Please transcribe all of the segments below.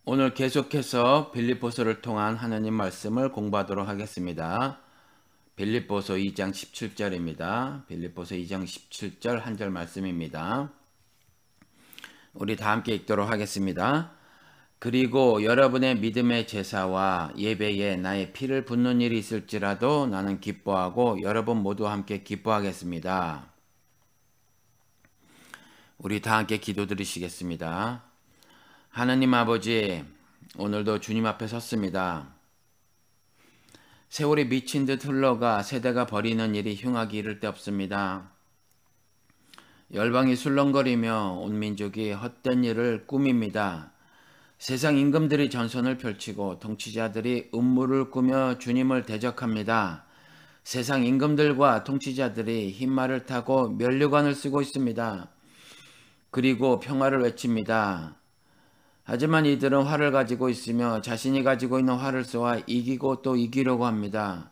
오늘 계속해서 빌립보서를 통한 하나님 말씀을 공부하도록 하겠습니다. 빌립보서 2장 17절입니다. 빌립보서 2장 17절 한 절 말씀입니다. 우리 다 함께 읽도록 하겠습니다. 그리고 여러분의 믿음의 제사와 예배에 나의 피를 붓는 일이 있을지라도 나는 기뻐하고 여러분 모두 함께 기뻐하겠습니다. 우리 다 함께 기도드리시겠습니다. 하나님 아버지, 오늘도 주님 앞에 섰습니다. 세월이 미친 듯 흘러가 세대가 버리는 일이 흉하기 이를 데 없습니다. 열방이 술렁거리며 온 민족이 헛된 일을 꾸밉니다. 세상 임금들이 전선을 펼치고 통치자들이 음모를 꾸며 주님을 대적합니다. 세상 임금들과 통치자들이 흰말을 타고 면류관을 쓰고 있습니다. 그리고 평화를 외칩니다. 하지만 이들은 활을 가지고 있으며 자신이 가지고 있는 활을 쏘아 이기고 또 이기려고 합니다.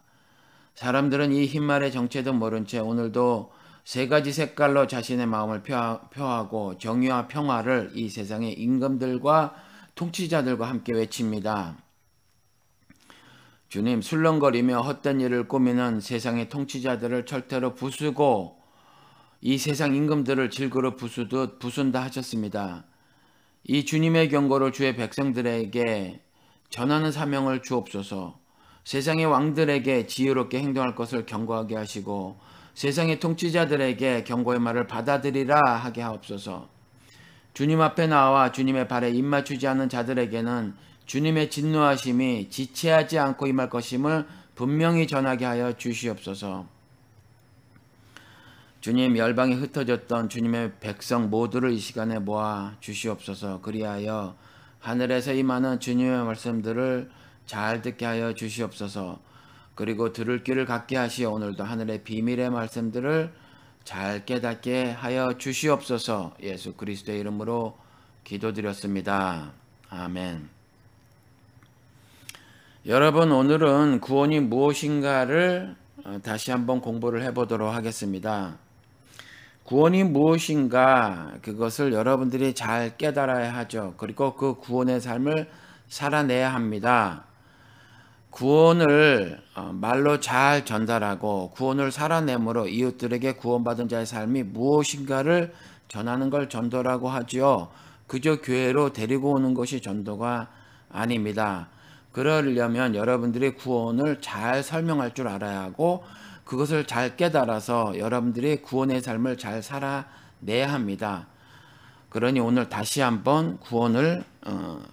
사람들은 이 흰말의 정체도 모른 채 오늘도 세 가지 색깔로 자신의 마음을 표하고 정의와 평화를 이 세상의 임금들과 통치자들과 함께 외칩니다. 주님, 술렁거리며 헛된 일을 꾸미는 세상의 통치자들을 절대로 부수고 이 세상 임금들을 질그릇 부수듯 부순다 하셨습니다. 이 주님의 경고를 주의 백성들에게 전하는 사명을 주옵소서. 세상의 왕들에게 지혜롭게 행동할 것을 경고하게 하시고 세상의 통치자들에게 경고의 말을 받아들이라 하게 하옵소서. 주님 앞에 나와 주님의 발에 입맞추지 않는 자들에게는 주님의 진노하심이 지체하지 않고 임할 것임을 분명히 전하게 하여 주시옵소서. 주님, 열방에 흩어졌던 주님의 백성 모두를 이 시간에 모아 주시옵소서. 그리하여 하늘에서 임하는 주님의 말씀들을 잘 듣게 하여 주시옵소서. 그리고 들을 귀를 갖게 하시어 오늘도 하늘의 비밀의 말씀들을 잘 깨닫게 하여 주시옵소서. 예수 그리스도의 이름으로 기도드렸습니다. 아멘. 여러분, 오늘은 구원이 무엇인가를 다시 한번 공부를 해보도록 하겠습니다. 구원이 무엇인가, 그것을 여러분들이 잘 깨달아야 하죠. 그리고 그 구원의 삶을 살아내야 합니다. 구원을 말로 잘 전달하고 구원을 살아내므로 이웃들에게 구원받은 자의 삶이 무엇인가를 전하는 걸 전도라고 하지요. 그저 교회로 데리고 오는 것이 전도가 아닙니다. 그러려면 여러분들이 구원을 잘 설명할 줄 알아야 하고 그것을 잘 깨달아서 여러분들이 구원의 삶을 잘 살아내야 합니다. 그러니 오늘 다시 한번 구원을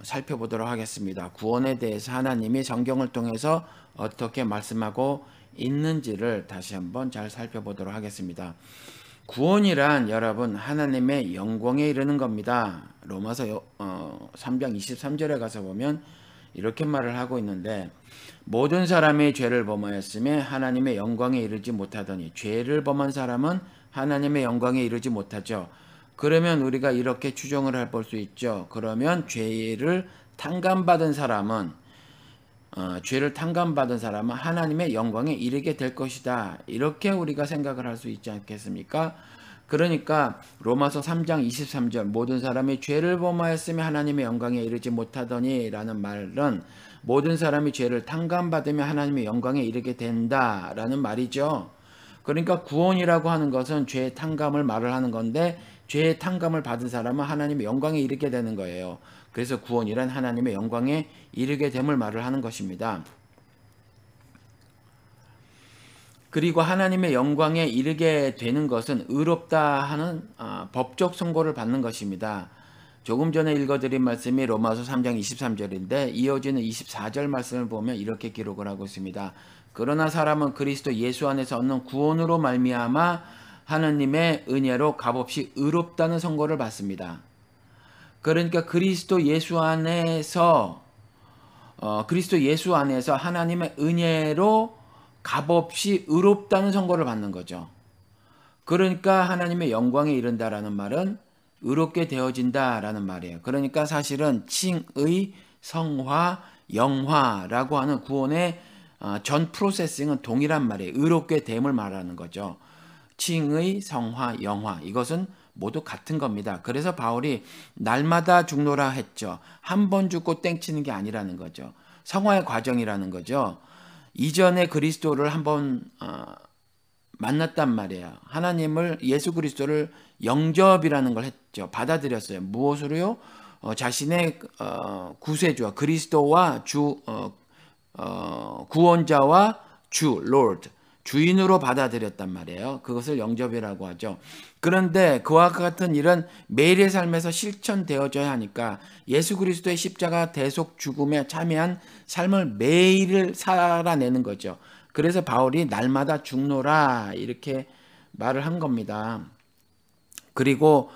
살펴보도록 하겠습니다. 구원에 대해서 하나님이 성경을 통해서 어떻게 말씀하고 있는지를 다시 한번 잘 살펴보도록 하겠습니다. 구원이란 여러분 하나님의 영광에 이르는 겁니다. 로마서 3장 23절에 가서 보면 이렇게 말을 하고 있는데 모든 사람이 죄를 범하였으며 하나님의 영광에 이르지 못하더니 죄를 범한 사람은 하나님의 영광에 이르지 못하죠. 그러면 우리가 이렇게 추정을 해볼 수 있죠. 그러면 죄를 탕감받은 사람은 하나님의 영광에 이르게 될 것이다. 이렇게 우리가 생각을 할 수 있지 않겠습니까? 그러니까 로마서 3장 23절 모든 사람이 죄를 범하였으며 하나님의 영광에 이르지 못하더니 라는 말은 모든 사람이 죄를 탕감받으며 하나님의 영광에 이르게 된다라는 말이죠. 그러니까 구원이라고 하는 것은 죄의 탕감을 말을 하는 건데 죄의 탕감을 받은 사람은 하나님의 영광에 이르게 되는 거예요. 그래서 구원이란 하나님의 영광에 이르게 됨을 말을 하는 것입니다. 그리고 하나님의 영광에 이르게 되는 것은 의롭다 하는 법적 선고를 받는 것입니다. 조금 전에 읽어드린 말씀이 로마서 3장 23절인데 이어지는 24절 말씀을 보면 이렇게 기록을 하고 있습니다. 그러나 사람은 그리스도 예수 안에서 얻는 구원으로 말미암아 하나님의 은혜로 값없이 의롭다는 선고를 받습니다. 그러니까 그리스도 예수 안에서 하나님의 은혜로 값없이 의롭다는 선고를 받는 거죠. 그러니까 하나님의 영광에 이른다라는 말은 의롭게 되어진다라는 말이에요. 그러니까 사실은 칭의, 성화, 영화라고 하는 구원의 전 프로세싱은 동일한 말이에요. 의롭게 됨을 말하는 거죠. 칭의, 성화, 영화 이것은 모두 같은 겁니다. 그래서 바울이 날마다 죽노라 했죠. 한 번 죽고 땡치는 게 아니라는 거죠. 성화의 과정이라는 거죠. 이전에 그리스도를 한번 만났단 말이에요. 하나님을, 예수 그리스도를 영접이라는 걸 했죠. 받아들였어요. 무엇으로요? 자신의 구세주와 그리스도와 구원자와 주, Lord, 주인으로 받아들였단 말이에요. 그것을 영접이라고 하죠. 그런데 그와 같은 일은 매일의 삶에서 실천되어져야 하니까 예수 그리스도의 십자가 대속 죽음에 참여한 삶을 매일 살아내는 거죠. 그래서 바울이 날마다 죽노라 이렇게 말을 한 겁니다. 그리고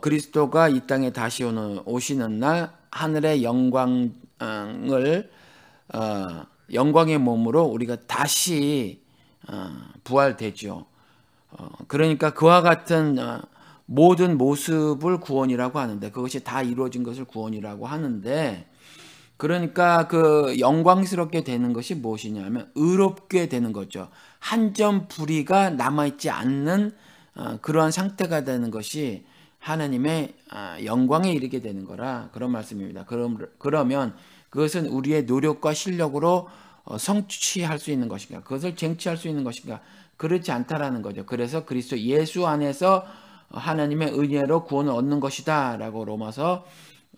그리스도가 이 땅에 다시 오시는 날 하늘의 영광의 몸으로 우리가 다시 부활되죠. 그러니까 그와 같은 모든 모습을 구원이라고 하는데, 그것이 다 이루어진 것을 구원이라고 하는데, 그러니까 그 영광스럽게 되는 것이 무엇이냐면 의롭게 되는 거죠. 한 점 불의가 남아있지 않는 그러한 상태가 되는 것이 하나님의 영광에 이르게 되는 거라, 그런 말씀입니다. 그러면 그것은 우리의 노력과 실력으로 성취할 수 있는 것인가, 그것을 쟁취할 수 있는 것인가, 그렇지 않다라는 거죠. 그래서 그리스도 예수 안에서 하나님의 은혜로 구원을 얻는 것이다 라고 로마서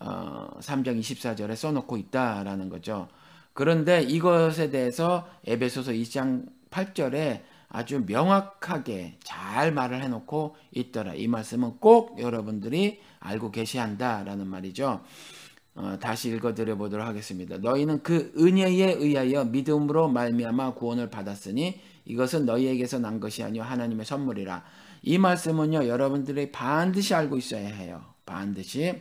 3장 24절에 써놓고 있다라는 거죠. 그런데 이것에 대해서 에베소서 2장 8절에 아주 명확하게 잘 말을 해놓고 있더라. 이 말씀은 꼭 여러분들이 알고 계셔야 한다라는 말이죠. 다시 읽어드려 보도록 하겠습니다. 너희는 그 은혜에 의하여 믿음으로 말미암아 구원을 받았으니 이것은 너희에게서 난 것이 아니요 하나님의 선물이라. 이 말씀은요, 여러분들이 반드시 알고 있어야 해요. 반드시.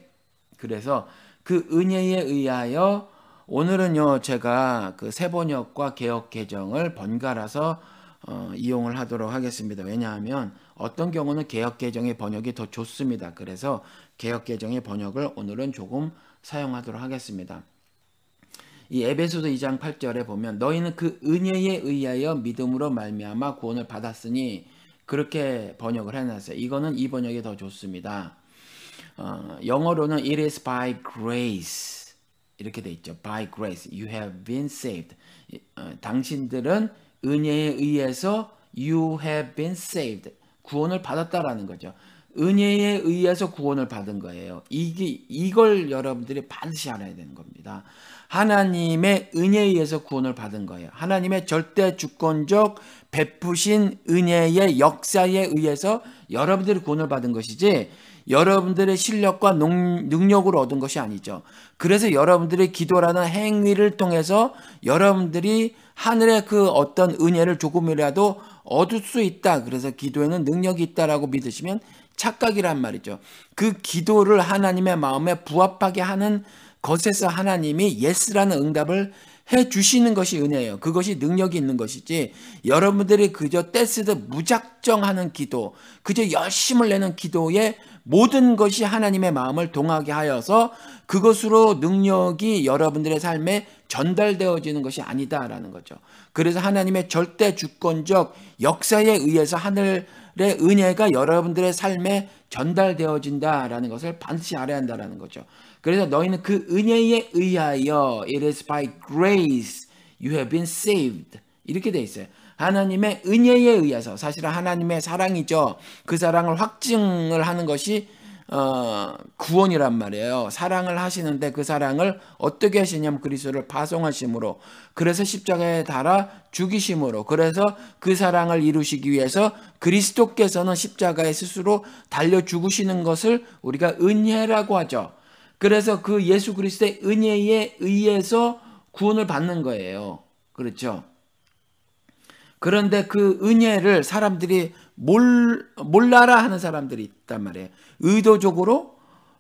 그래서 그 은혜에 의하여, 오늘은요 제가 그 새번역과 개역 개정을 번갈아서 이용을 하도록 하겠습니다. 왜냐하면 어떤 경우는 개역 개정의 번역이 더 좋습니다. 그래서 개역 개정의 번역을 오늘은 조금 사용하도록 하겠습니다. 이 에베소서 2장 8절에 보면 너희는 그 은혜에 의하여 믿음으로 말미암아 구원을 받았으니, 그렇게 번역을 해놨어요. 이거는 이 번역이 더 좋습니다. 영어로는 it is by grace 이렇게 돼 있죠. by grace you have been saved. 당신들은 은혜에 의해서 you have been saved, 구원을 받았다라는 거죠. 은혜에 의해서 구원을 받은 거예요. 이걸 여러분들이 반드시 알아야 되는 겁니다. 하나님의 은혜에 의해서 구원을 받은 거예요. 하나님의 절대 주권적 베푸신 은혜의 역사에 의해서 여러분들이 구원을 받은 것이지, 여러분들의 실력과 능력으로 얻은 것이 아니죠. 그래서 여러분들의 기도라는 행위를 통해서 여러분들이 하늘의 그 어떤 은혜를 조금이라도 얻을 수 있다, 그래서 기도에는 능력이 있다라고 믿으시면 착각이란 말이죠. 그 기도를 하나님의 마음에 부합하게 하는 것에서 하나님이 예스라는 응답을 해주시는 것이 은혜예요. 그것이 능력이 있는 것이지, 여러분들이 그저 떼쓰듯 무작정하는 기도, 그저 열심을 내는 기도에 모든 것이 하나님의 마음을 동하게 하여서 그것으로 능력이 여러분들의 삶에 전달되어지는 것이 아니다라는 거죠. 그래서 하나님의 절대 주권적 역사에 의해서 하늘의 은혜가 여러분들의 삶에 전달되어진다라는 것을 반드시 알아야 한다라는 거죠. 그래서 너희는 그 은혜에 의하여 it is by grace you have been saved 이렇게 돼 있어요. 하나님의 은혜에 의해서, 사실은 하나님의 사랑이죠. 그 사랑을 확증을 하는 것이 구원이란 말이에요. 사랑을 하시는데 그 사랑을 어떻게 하시냐면 그리스도를 파송하심으로, 그래서 십자가에 달아 죽이심으로, 그래서 그 사랑을 이루시기 위해서 그리스도께서는 십자가에 스스로 달려 죽으시는 것을 우리가 은혜라고 하죠. 그래서 그 예수 그리스도의 은혜에 의해서 구원을 받는 거예요. 그렇죠? 그런데 그 은혜를 사람들이 몰라라 하는 사람들이 있단 말이에요. 의도적으로,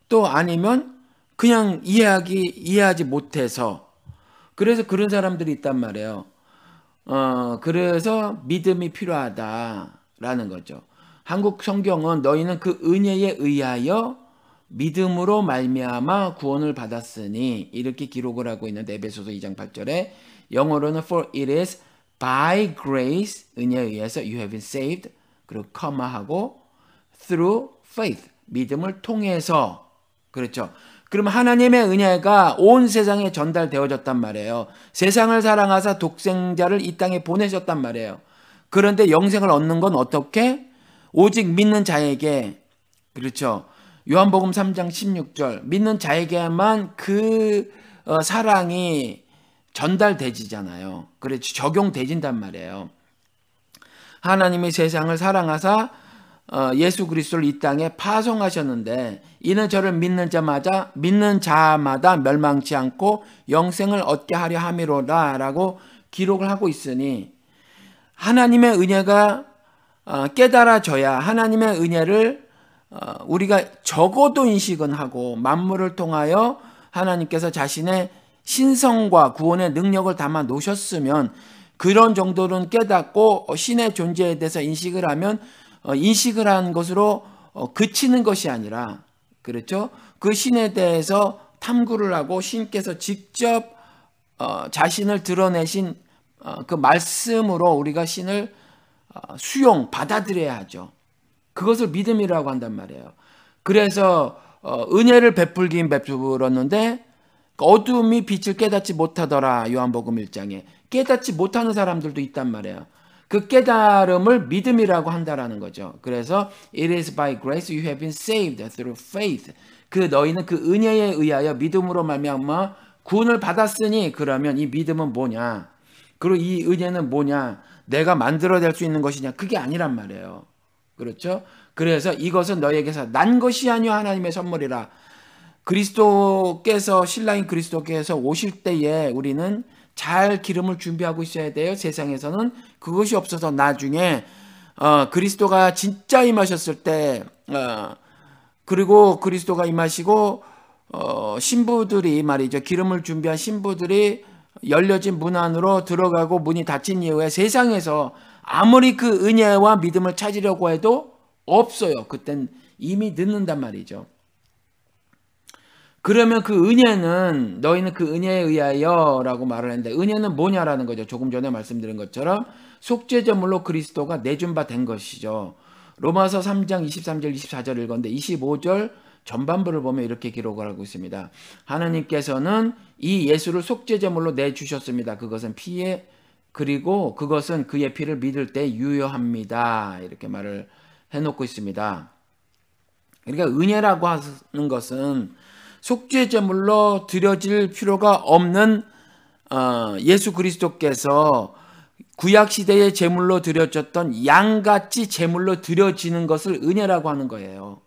또 아니면 그냥 이해하지 못해서. 그래서 그런 사람들이 있단 말이에요. 그래서 믿음이 필요하다라는 거죠. 한국 성경은 너희는 그 은혜에 의하여 믿음으로 말미암아 구원을 받았으니 이렇게 기록을 하고 있는데, 에베소서 2장 8절에 영어로는 for it is by grace, 은혜에 의해서 you have been saved, 그리고 커마하고 through faith, 믿음을 통해서. 그렇죠. 그럼 하나님의 은혜가 온 세상에 전달되어졌단 말이에요. 세상을 사랑하사 독생자를 이 땅에 보내셨단 말이에요. 그런데 영생을 얻는 건 어떻게? 오직 믿는 자에게. 그렇죠. 요한복음 3장 16절 믿는 자에게만 그 사랑이 전달되지잖아요. 그렇죠. 적용되진단 말이에요. 하나님이 세상을 사랑하사 예수 그리스도를 이 땅에 파송하셨는데 이는 저를 믿는 자마다 멸망치 않고 영생을 얻게 하려 함이로라 라고 기록을 하고 있으니 하나님의 은혜가 깨달아져야 하나님의 은혜를 우리가 적어도 인식은 하고 만물을 통하여 하나님께서 자신의 신성과 구원의 능력을 담아 놓으셨으면 그런 정도는 깨닫고 신의 존재에 대해서 인식을 하면 인식을 한 것으로 그치는 것이 아니라 그렇죠? 그 신에 대해서 탐구를 하고 신께서 직접 자신을 드러내신 그 말씀으로 우리가 신을 받아들여야 하죠. 그것을 믿음이라고 한단 말이에요. 그래서 은혜를 베풀었는데 어둠이 빛을 깨닫지 못하더라. 요한복음 1장에 깨닫지 못하는 사람들도 있단 말이에요. 그 깨달음을 믿음이라고 한다라는 거죠. 그래서 it is by grace you have been saved through faith. 그 너희는 그 은혜에 의하여 믿음으로 말미암아 구원을 받았으니 그러면 이 믿음은 뭐냐? 그리고 이 은혜는 뭐냐? 내가 만들어낼 수 있는 것이냐? 그게 아니란 말이에요. 그렇죠? 그래서 이것은 너희에게서 난 것이 아니요 하나님의 선물이라. 그리스도께서 신랑인 그리스도께서 오실 때에 우리는 잘 기름을 준비하고 있어야 돼요. 세상에서는 그것이 없어서 나중에 그리스도가 진짜 임하셨을 때 그리고 그리스도가 임하시고 신부들이 말이죠. 기름을 준비한 신부들이 열려진 문 안으로 들어가고 문이 닫힌 이후에 세상에서 아무리 그 은혜와 믿음을 찾으려고 해도 없어요. 그땐 이미 늦는단 말이죠. 그러면 그 은혜는 너희는 그 은혜에 의하여 라고 말을 했는데 은혜는 뭐냐라는 거죠. 조금 전에 말씀드린 것처럼 속죄제물로 그리스도가 내준 바 된 것이죠. 로마서 3장 23절 24절 읽었는데 25절 전반부를 보면 이렇게 기록을 하고 있습니다. 하나님께서는 이 예수를 속죄제물로 내주셨습니다. 그것은 피에 그리고 그것은 그의 피를 믿을 때 유효합니다. 이렇게 말을 해놓고 있습니다. 그러니까 은혜라고 하는 것은 속죄제물로 드려질 필요가 없는 예수 그리스도께서 구약시대의 제물로 드려졌던 양같이 제물로 드려지는 것을 은혜라고 하는 거예요.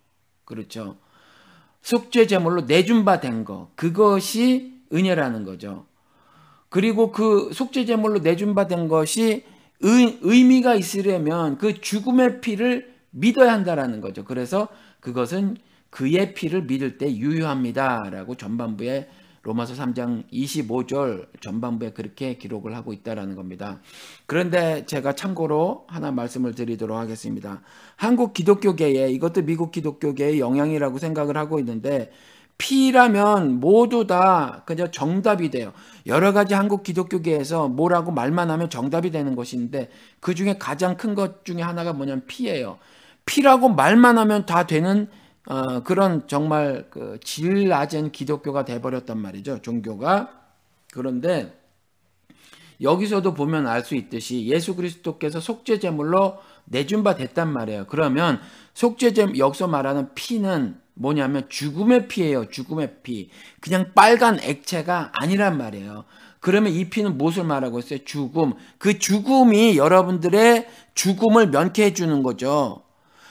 그렇죠. 속죄제물로 내준 바 된 거, 그것이 은혜라는 거죠. 그리고 그 속죄제물로 내준 바 된 것이 의미가 있으려면 그 죽음의 피를 믿어야 한다라는 거죠. 그래서 그것은 그의 피를 믿을 때 유효합니다. 라고 전반부에 로마서 3장 25절 전반부에 그렇게 기록을 하고 있다라는 겁니다. 그런데 제가 참고로 하나 말씀을 드리도록 하겠습니다. 한국 기독교계에 이것도 미국 기독교계의 영향이라고 생각을 하고 있는데 피라면 모두 다 그냥 정답이 돼요. 여러 가지 한국 기독교계에서 뭐라고 말만 하면 정답이 되는 것인데 그 중에 가장 큰 것 중에 하나가 뭐냐면 피예요. 피라고 말만 하면 다 되는 그런 정말 그 질 낮은 기독교가 돼버렸단 말이죠. 종교가. 그런데 여기서도 보면 알 수 있듯이 예수 그리스도께서 속죄제물로 내준 바 됐단 말이에요. 그러면 속죄제 여기서 말하는 피는 뭐냐면 죽음의 피예요. 죽음의 피. 그냥 빨간 액체가 아니란 말이에요. 그러면 이 피는 무엇을 말하고 있어요? 죽음. 그 죽음이 여러분들의 죽음을 면케해 주는 거죠.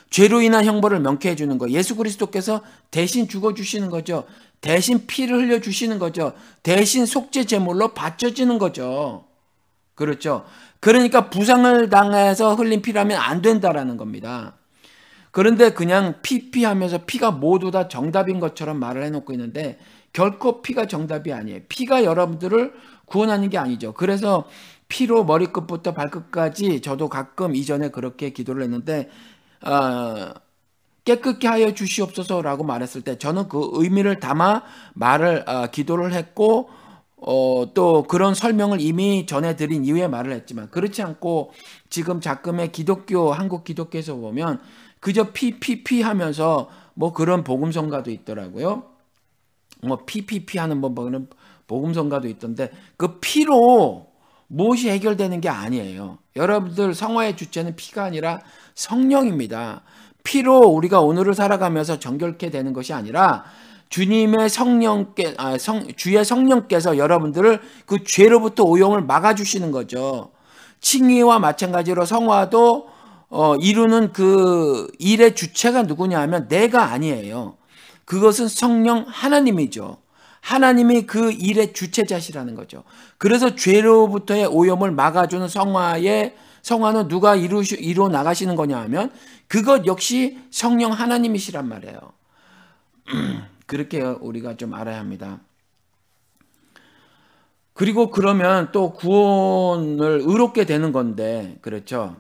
죄로 인한 형벌을 면케해 주는 거. 예수 그리스도께서 대신 죽어 주시는 거죠. 대신 피를 흘려 주시는 거죠. 대신 속죄 제물로 바쳐지는 거죠. 그렇죠. 그러니까 부상을 당해서 흘린 피라면 안 된다라는 겁니다. 그런데 그냥 피하면서 피가 모두 다 정답인 것처럼 말을 해놓고 있는데 결코 피가 정답이 아니에요. 피가 여러분들을 구원하는 게 아니죠. 그래서 피로 머리끝부터 발끝까지 저도 가끔 이전에 그렇게 기도를 했는데 깨끗게 하여 주시옵소서라고 말했을 때 저는 그 의미를 담아 기도를 했고 또 그런 설명을 이미 전해드린 이후에 말을 했지만 그렇지 않고 지금 작금의 한국 기독교에서 보면 그저 PPP 하면서 뭐 그런 복음성가도 있더라고요. 뭐 PPP 하는 뭐 그런 복음성가도 있던데 그 피로 무엇이 해결되는 게 아니에요. 여러분들 성화의 주체는 피가 아니라 성령입니다. 피로 우리가 오늘을 살아가면서 정결케 되는 것이 아니라 주님의 주의 성령께서 여러분들을 그 죄로부터 오염을 막아주시는 거죠. 칭의와 마찬가지로 성화도 이루는 그 일의 주체가 누구냐 하면 내가 아니에요. 그것은 성령 하나님이죠. 하나님이 그 일의 주체자시라는 거죠. 그래서 죄로부터의 오염을 막아주는 성화는 누가 이루어 나가시는 거냐 하면 그것 역시 성령 하나님이시란 말이에요. 그렇게 우리가 좀 알아야 합니다. 그리고 그러면 또 구원을 의롭게 되는 건데, 그렇죠?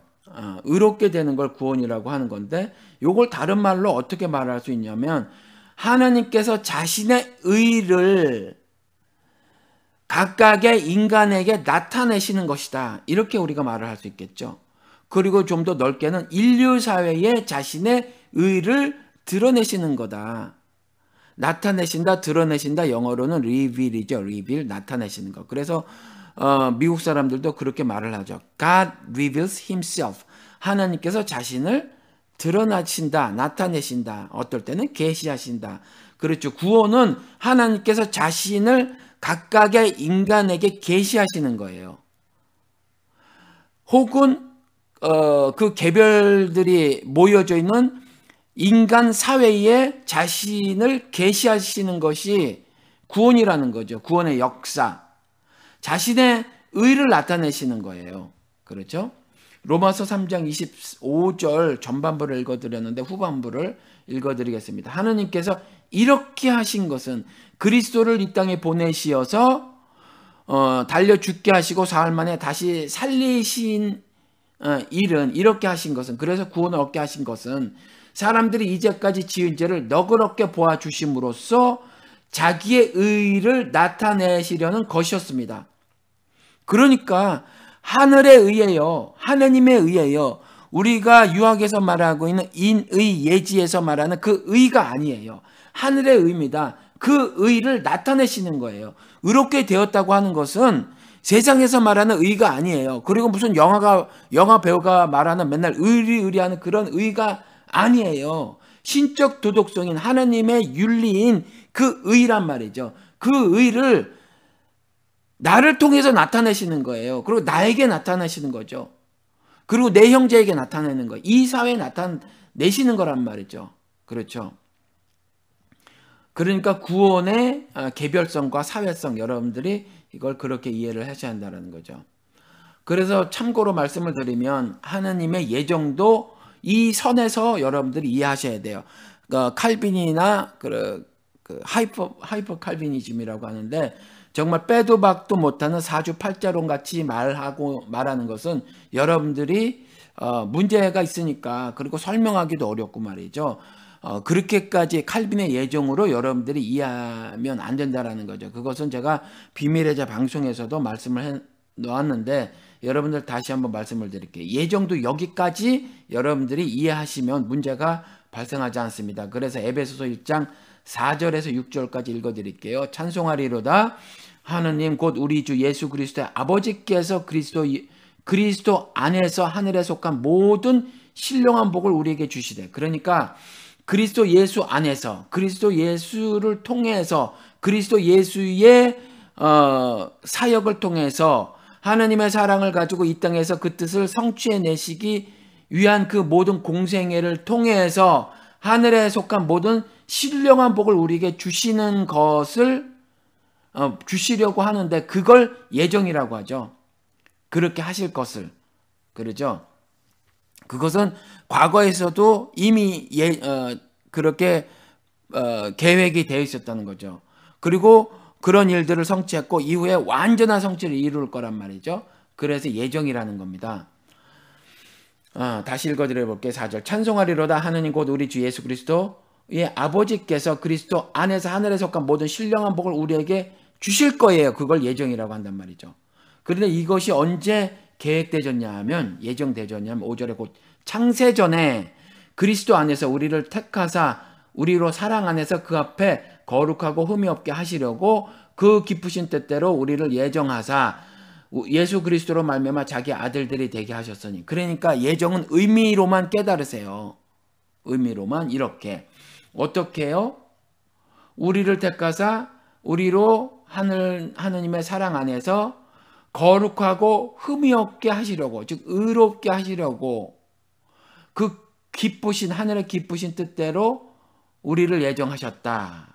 의롭게 되는 걸 구원이라고 하는 건데, 요걸 다른 말로 어떻게 말할 수 있냐면, 하나님께서 자신의 의를 각각의 인간에게 나타내시는 것이다. 이렇게 우리가 말을 할 수 있겠죠. 그리고 좀 더 넓게는 인류 사회에 자신의 의를 드러내시는 거다. 나타내신다, 드러내신다, 영어로는 reveal이죠. reveal, 나타내시는 거. 그래서 미국 사람들도 그렇게 말을 하죠. God reveals himself. 하나님께서 자신을 드러나신다, 나타내신다. 어떨 때는 계시하신다. 그렇죠. 구원은 하나님께서 자신을 각각의 인간에게 계시하시는 거예요. 혹은 그 개별들이 모여져 있는 인간 사회에 자신을 계시하시는 것이 구원이라는 거죠. 구원의 역사. 자신의 의를 나타내시는 거예요. 그렇죠? 로마서 3장 25절 전반부를 읽어드렸는데 후반부를 읽어드리겠습니다. 하느님께서 이렇게 하신 것은 그리스도를 이 땅에 보내시어서 달려 죽게 하시고 사흘 만에 다시 살리신 일은 이렇게 하신 것은 그래서 구원을 얻게 하신 것은 사람들이 이제까지 지은 죄를 너그럽게 보아주심으로써 자기의 의를 나타내시려는 것이었습니다. 그러니까 하늘에 의해요. 하느님에 의해요. 우리가 유학에서 말하고 있는 인의 예지에서 말하는 그 의가 아니에요. 하늘의 의입니다. 그 의를 나타내시는 거예요. 의롭게 되었다고 하는 것은 세상에서 말하는 의가 아니에요. 그리고 무슨 영화 배우가 말하는 맨날 의리하는 그런 의가 아니에요. 신적 도덕성인 하나님의 윤리인 그 의란 말이죠. 그 의를 나를 통해서 나타내시는 거예요. 그리고 나에게 나타내시는 거죠. 그리고 내 형제에게 나타내는 거예요. 이 사회에 나타내시는 거란 말이죠. 그렇죠. 그러니까 구원의 개별성과 사회성 여러분들이 이걸 그렇게 이해를 하셔야 한다는 거죠. 그래서 참고로 말씀을 드리면 하나님의 예정도 이 선에서 여러분들이 이해하셔야 돼요. 칼빈이나 하이퍼 칼빈이즘이라고 하는데 정말 빼도 박도 못하는 사주팔자론 같이 말하는 것은 여러분들이 문제가 있으니까 그리고 설명하기도 어렵고 말이죠. 그렇게까지 칼빈의 예정으로 여러분들이 이해하면 안 된다라는 거죠. 그것은 제가 비밀의 자 방송에서도 말씀을 해 놓았는데 여러분들 다시 한번 말씀을 드릴게요. 예정도 여기까지 여러분들이 이해하시면 문제가 발생하지 않습니다. 그래서 에베소서 1장 4절에서 6절까지 읽어드릴게요. 찬송하리로다 하느님 곧 우리 주 예수 그리스도의 아버지께서 그리스도 안에서 하늘에 속한 모든 신령한 복을 우리에게 주시되 그러니까 그리스도 예수 안에서 그리스도 예수를 통해서 그리스도 예수의 사역을 통해서 하나님의 사랑을 가지고 이 땅에서 그 뜻을 성취해내시기 위한 그 모든 공생애를 통해서 하늘에 속한 모든 신령한 복을 우리에게 주시는 것을 주시려고 하는데 그걸 예정이라고 하죠. 그렇게 하실 것을. 그러죠. 그것은 과거에서도 이미 그렇게 계획이 되어 있었다는 거죠. 그리고 그런 일들을 성취했고 이후에 완전한 성취를 이룰 거란 말이죠. 그래서 예정이라는 겁니다. 다시 읽어드려 볼게요. 4절 찬송하리로다 하느님 곧 우리 주 예수 그리스도의 아버지께서 그리스도 안에서 하늘에 속한 모든 신령한 복을 우리에게 주실 거예요. 그걸 예정이라고 한단 말이죠. 그런데 이것이 언제 계획되졌냐 하면 예정되졌냐면 5절에 곧 창세전에 그리스도 안에서 우리를 택하사 우리로 사랑 안에서 그 앞에 거룩하고 흠이 없게 하시려고 그 기쁘신 뜻대로 우리를 예정하사 예수 그리스도로 말미암아 자기 아들들이 되게 하셨으니. 그러니까 예정은 의미로만 깨달으세요. 의미로만 이렇게. 어떻게 해요? 우리를 택하사 우리로 하느님의 사랑 안에서 거룩하고 흠이 없게 하시려고, 즉 의롭게 하시려고 그 기쁘신 하늘의 기쁘신 뜻대로 우리를 예정하셨다.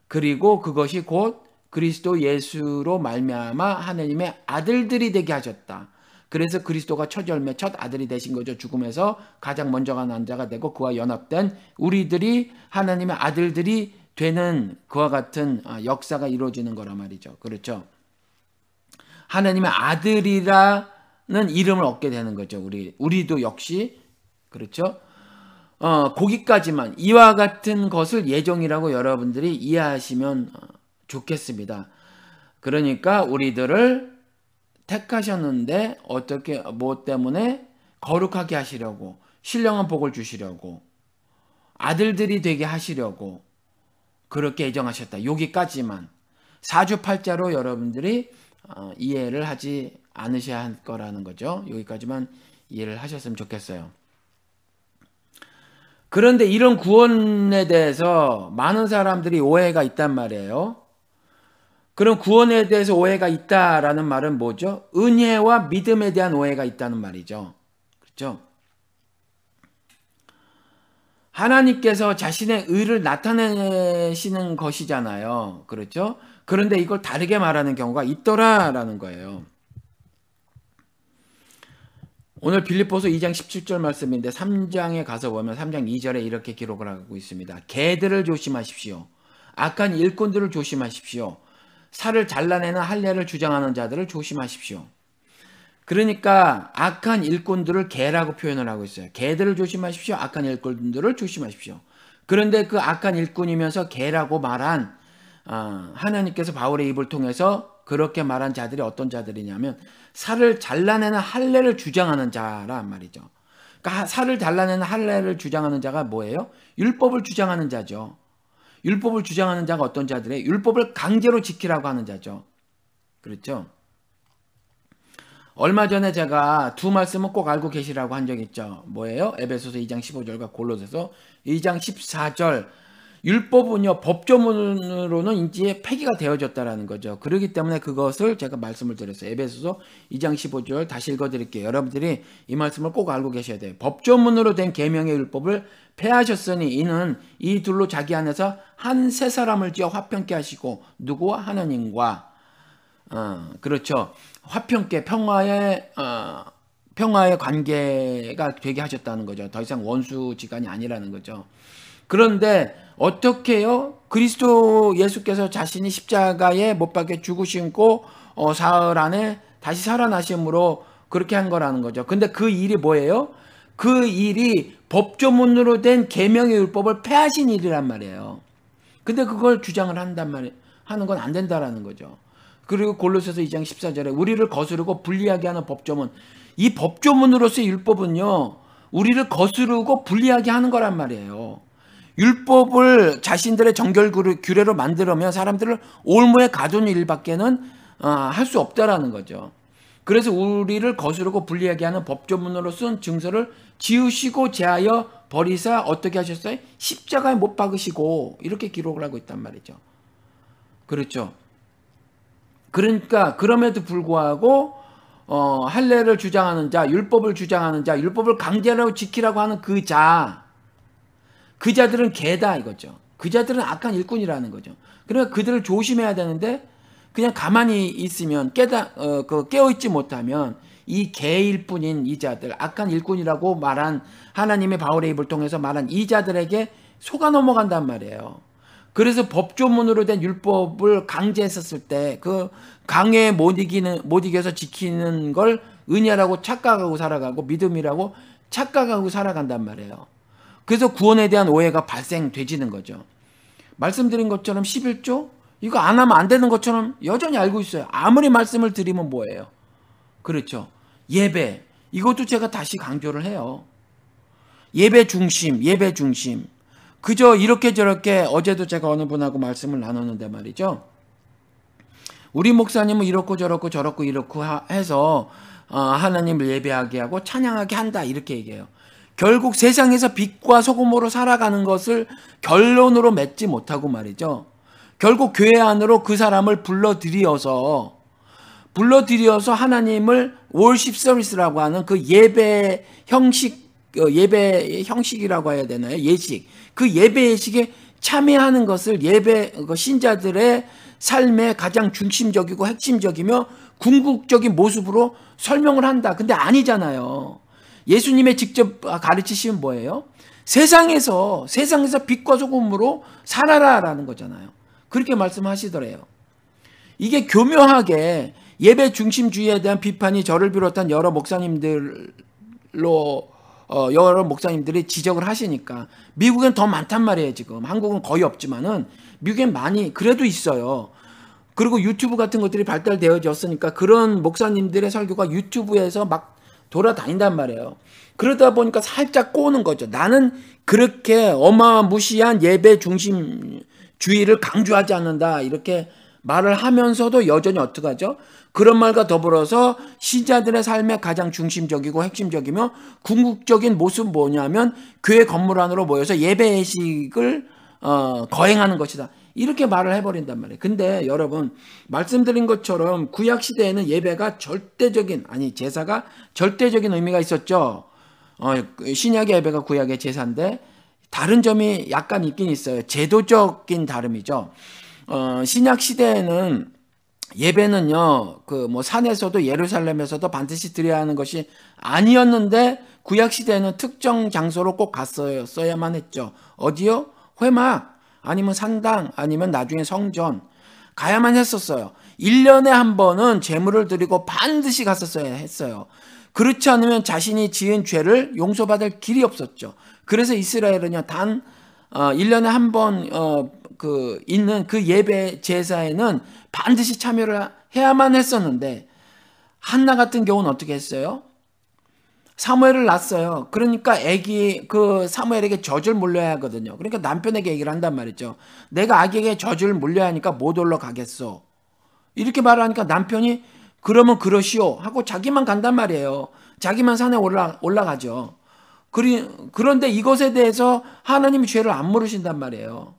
그리고 그것이 곧 그리스도 예수로 말미암아 하느님의 아들들이 되게 하셨다. 그래서 그리스도가 첫 열매, 첫 아들이 되신 거죠. 죽음에서 가장 먼저가 난 자가 되고 그와 연합된 우리들이 하나님의 아들들이 되는 그와 같은 역사가 이루어지는 거란 말이죠. 그렇죠. 하나님의 아들이라는 이름을 얻게 되는 거죠. 우리도 역시. 그렇죠. 거기까지만 이와 같은 것을 예정이라고 여러분들이 이해하시면 좋겠습니다. 그러니까 우리들을 택하셨는데 어떻게 뭐 때문에 거룩하게 하시려고, 신령한 복을 주시려고, 아들들이 되게 하시려고 그렇게 예정하셨다. 여기까지만 사주팔자로 여러분들이 이해를 하지 않으셔야 할 거라는 거죠. 여기까지만 이해를 하셨으면 좋겠어요. 그런데 이런 구원에 대해서 많은 사람들이 오해가 있단 말이에요. 그럼 구원에 대해서 오해가 있다라는 말은 뭐죠? 은혜와 믿음에 대한 오해가 있다는 말이죠. 그렇죠? 하나님께서 자신의 의를 나타내시는 것이잖아요. 그렇죠? 그런데 이걸 다르게 말하는 경우가 있더라라는 거예요. 오늘 빌립보서 2장 17절 말씀인데 3장에 가서 보면 3장 2절에 이렇게 기록을 하고 있습니다. 개들을 조심하십시오. 악한 일꾼들을 조심하십시오. 살을 잘라내는 할례를 주장하는 자들을 조심하십시오. 그러니까 악한 일꾼들을 개라고 표현을 하고 있어요. 개들을 조심하십시오. 악한 일꾼들을 조심하십시오. 그런데 그 악한 일꾼이면서 개라고 말한 하나님께서 바울의 입을 통해서 그렇게 말한 자들이 어떤 자들이냐면 살을 잘라내는 할례를 주장하는 자란 말이죠. 그러니까 살을 잘라내는 할례를 주장하는 자가 뭐예요? 율법을 주장하는 자죠. 율법을 주장하는 자가 어떤 자들이에요? 율법을 강제로 지키라고 하는 자죠. 그렇죠? 얼마 전에 제가 두 말씀은 꼭 알고 계시라고 한 적 있죠. 뭐예요? 에베소서 2장 15절과 골로새서 2장 14절. 율법은요, 법조문으로는 이제 폐기가 되어졌다라는 거죠. 그렇기 때문에 그것을 제가 말씀을 드렸어요. 에베소서 2장 15절 다시 읽어드릴게요. 여러분들이 이 말씀을 꼭 알고 계셔야 돼요. 법조문으로 된 계명의 율법을 폐하셨으니 이는 이 둘로 자기 안에서 한 세 사람을 지어 화평케 하시고 누구와? 하나님과. 그렇죠. 화평케 평화의 관계가 되게 하셨다는 거죠. 더 이상 원수지간이 아니라는 거죠. 그런데 어떻게 해요? 그리스도 예수께서 자신이 십자가에 못 박혀 죽으시고 사흘 안에 다시 살아나심으로 그렇게 한 거라는 거죠. 근데 그 일이 뭐예요? 그 일이 법조문으로 된 계명의 율법을 폐하신 일이란 말이에요. 근데 그걸 주장을 하는 건 안 된다라는 거죠. 그리고 골로새서 2장 14절에 우리를 거스르고 불리하게 하는 법조문. 이 법조문으로서의 율법은요, 우리를 거스르고 불리하게 하는 거란 말이에요. 율법을 자신들의 정결 규례로 만들면 사람들을 올무에 가두는 일밖에는 할 수 없다라는 거죠. 그래서 우리를 거스르고 불리하게 하는 법조문으로 쓴 증서를 지우시고 제하여 버리사 어떻게 하셨어요? 십자가에 못 박으시고 이렇게 기록을 하고 있단 말이죠. 그렇죠. 그러니까 그럼에도 불구하고 할례를 주장하는 자, 율법을 주장하는 자, 율법을 강제로 지키라고 하는 그 자들은 개다 이거죠. 그 자들은 악한 일꾼이라는 거죠. 그러니까 그들을 조심해야 되는데 그냥 가만히 있으면 깨어있지 못하면 이 개일 뿐인 이 자들, 악한 일꾼이라고 말한 하나님의 바울의 입을 통해서 말한 이 자들에게 속아 넘어간단 말이에요. 그래서 법조문으로 된 율법을 강제했었을 때 그 강에 못 이겨서 지키는 걸 은혜라고 착각하고 살아가고 믿음이라고 착각하고 살아간단 말이에요. 그래서 구원에 대한 오해가 발생되지는 거죠. 말씀드린 것처럼 11조 이거 안 하면 안 되는 것처럼 여전히 알고 있어요. 아무리 말씀을 드리면 뭐예요? 그렇죠. 예배 이것도 제가 다시 강조를 해요. 예배 중심, 예배 중심. 그저 이렇게 저렇게 어제도 제가 어느 분하고 말씀을 나눴는데 말이죠. 우리 목사님은 이렇고 저렇고 저렇고 이렇고 해서 하나님을 예배하게 하고 찬양하게 한다 이렇게 얘기해요. 결국 세상에서 빛과 소금으로 살아가는 것을 결론으로 맺지 못하고 말이죠. 결국 교회 안으로 그 사람을 불러들여서 하나님을 월십 서비스라고 하는 그 예배 형식이라고 해야 되나요? 예식. 그 예배 예식에 참여하는 것을 예배 신자들의 삶의 가장 중심적이고 핵심적이며 궁극적인 모습으로 설명을 한다. 근데 아니잖아요. 예수님의 직접 가르치시면 뭐예요? 세상에서 빛과 소금으로 살아라라는 거잖아요. 그렇게 말씀하시더래요. 이게 교묘하게 예배 중심주의에 대한 비판이 저를 비롯한 여러 목사님들이 지적을 하시니까 미국엔 더 많단 말이에요. 지금 한국은 거의 없지만은 미국엔 많이 그래도 있어요. 그리고 유튜브 같은 것들이 발달되어졌으니까 그런 목사님들의 설교가 유튜브에서 막 돌아다닌단 말이에요. 그러다 보니까 살짝 꼬는 거죠. 나는 그렇게 어마무시한 예배 중심주의를 강조하지 않는다 이렇게 말을 하면서도 여전히 어떡하죠? 그런 말과 더불어서 신자들의 삶의 가장 중심적이고 핵심적이며 궁극적인 모습은 뭐냐면 교회 건물 안으로 모여서 예배 예식을 거행하는 것이다. 이렇게 말을 해버린단 말이에요. 근데 여러분 말씀드린 것처럼 구약시대에는 예배가 제사가 절대적인 의미가 있었죠. 신약의 예배가 구약의 제사인데 다른 점이 약간 있긴 있어요. 제도적인 다름이죠. 신약 시대에는 예배는요, 산에서도 예루살렘에서도 반드시 드려야 하는 것이 아니었는데, 구약 시대에는 특정 장소로 꼭 갔어야만 했죠. 어디요? 회막, 아니면 산당, 아니면 나중에 성전. 가야만 했었어요. 1년에 한 번은 제물을 드리고 반드시 갔었어야 했어요. 그렇지 않으면 자신이 지은 죄를 용서받을 길이 없었죠. 그래서 이스라엘은요, 1년에 한 번, 있는 그 예배 제사에는 반드시 참여를 해야만 했었는데, 한나 같은 경우는 어떻게 했어요? 사무엘을 낳았어요. 그러니까 사무엘에게 젖을 물려야 하거든요. 그러니까 남편에게 얘기를 한단 말이죠. 내가 아기에게 젖을 물려야 하니까 못 올라가겠어. 이렇게 말하니까 남편이 그러면 그러시오 하고 자기만 간단 말이에요. 자기만 산에 올라가죠. 그런데 이것에 대해서 하나님이 죄를 안 물으신단 말이에요.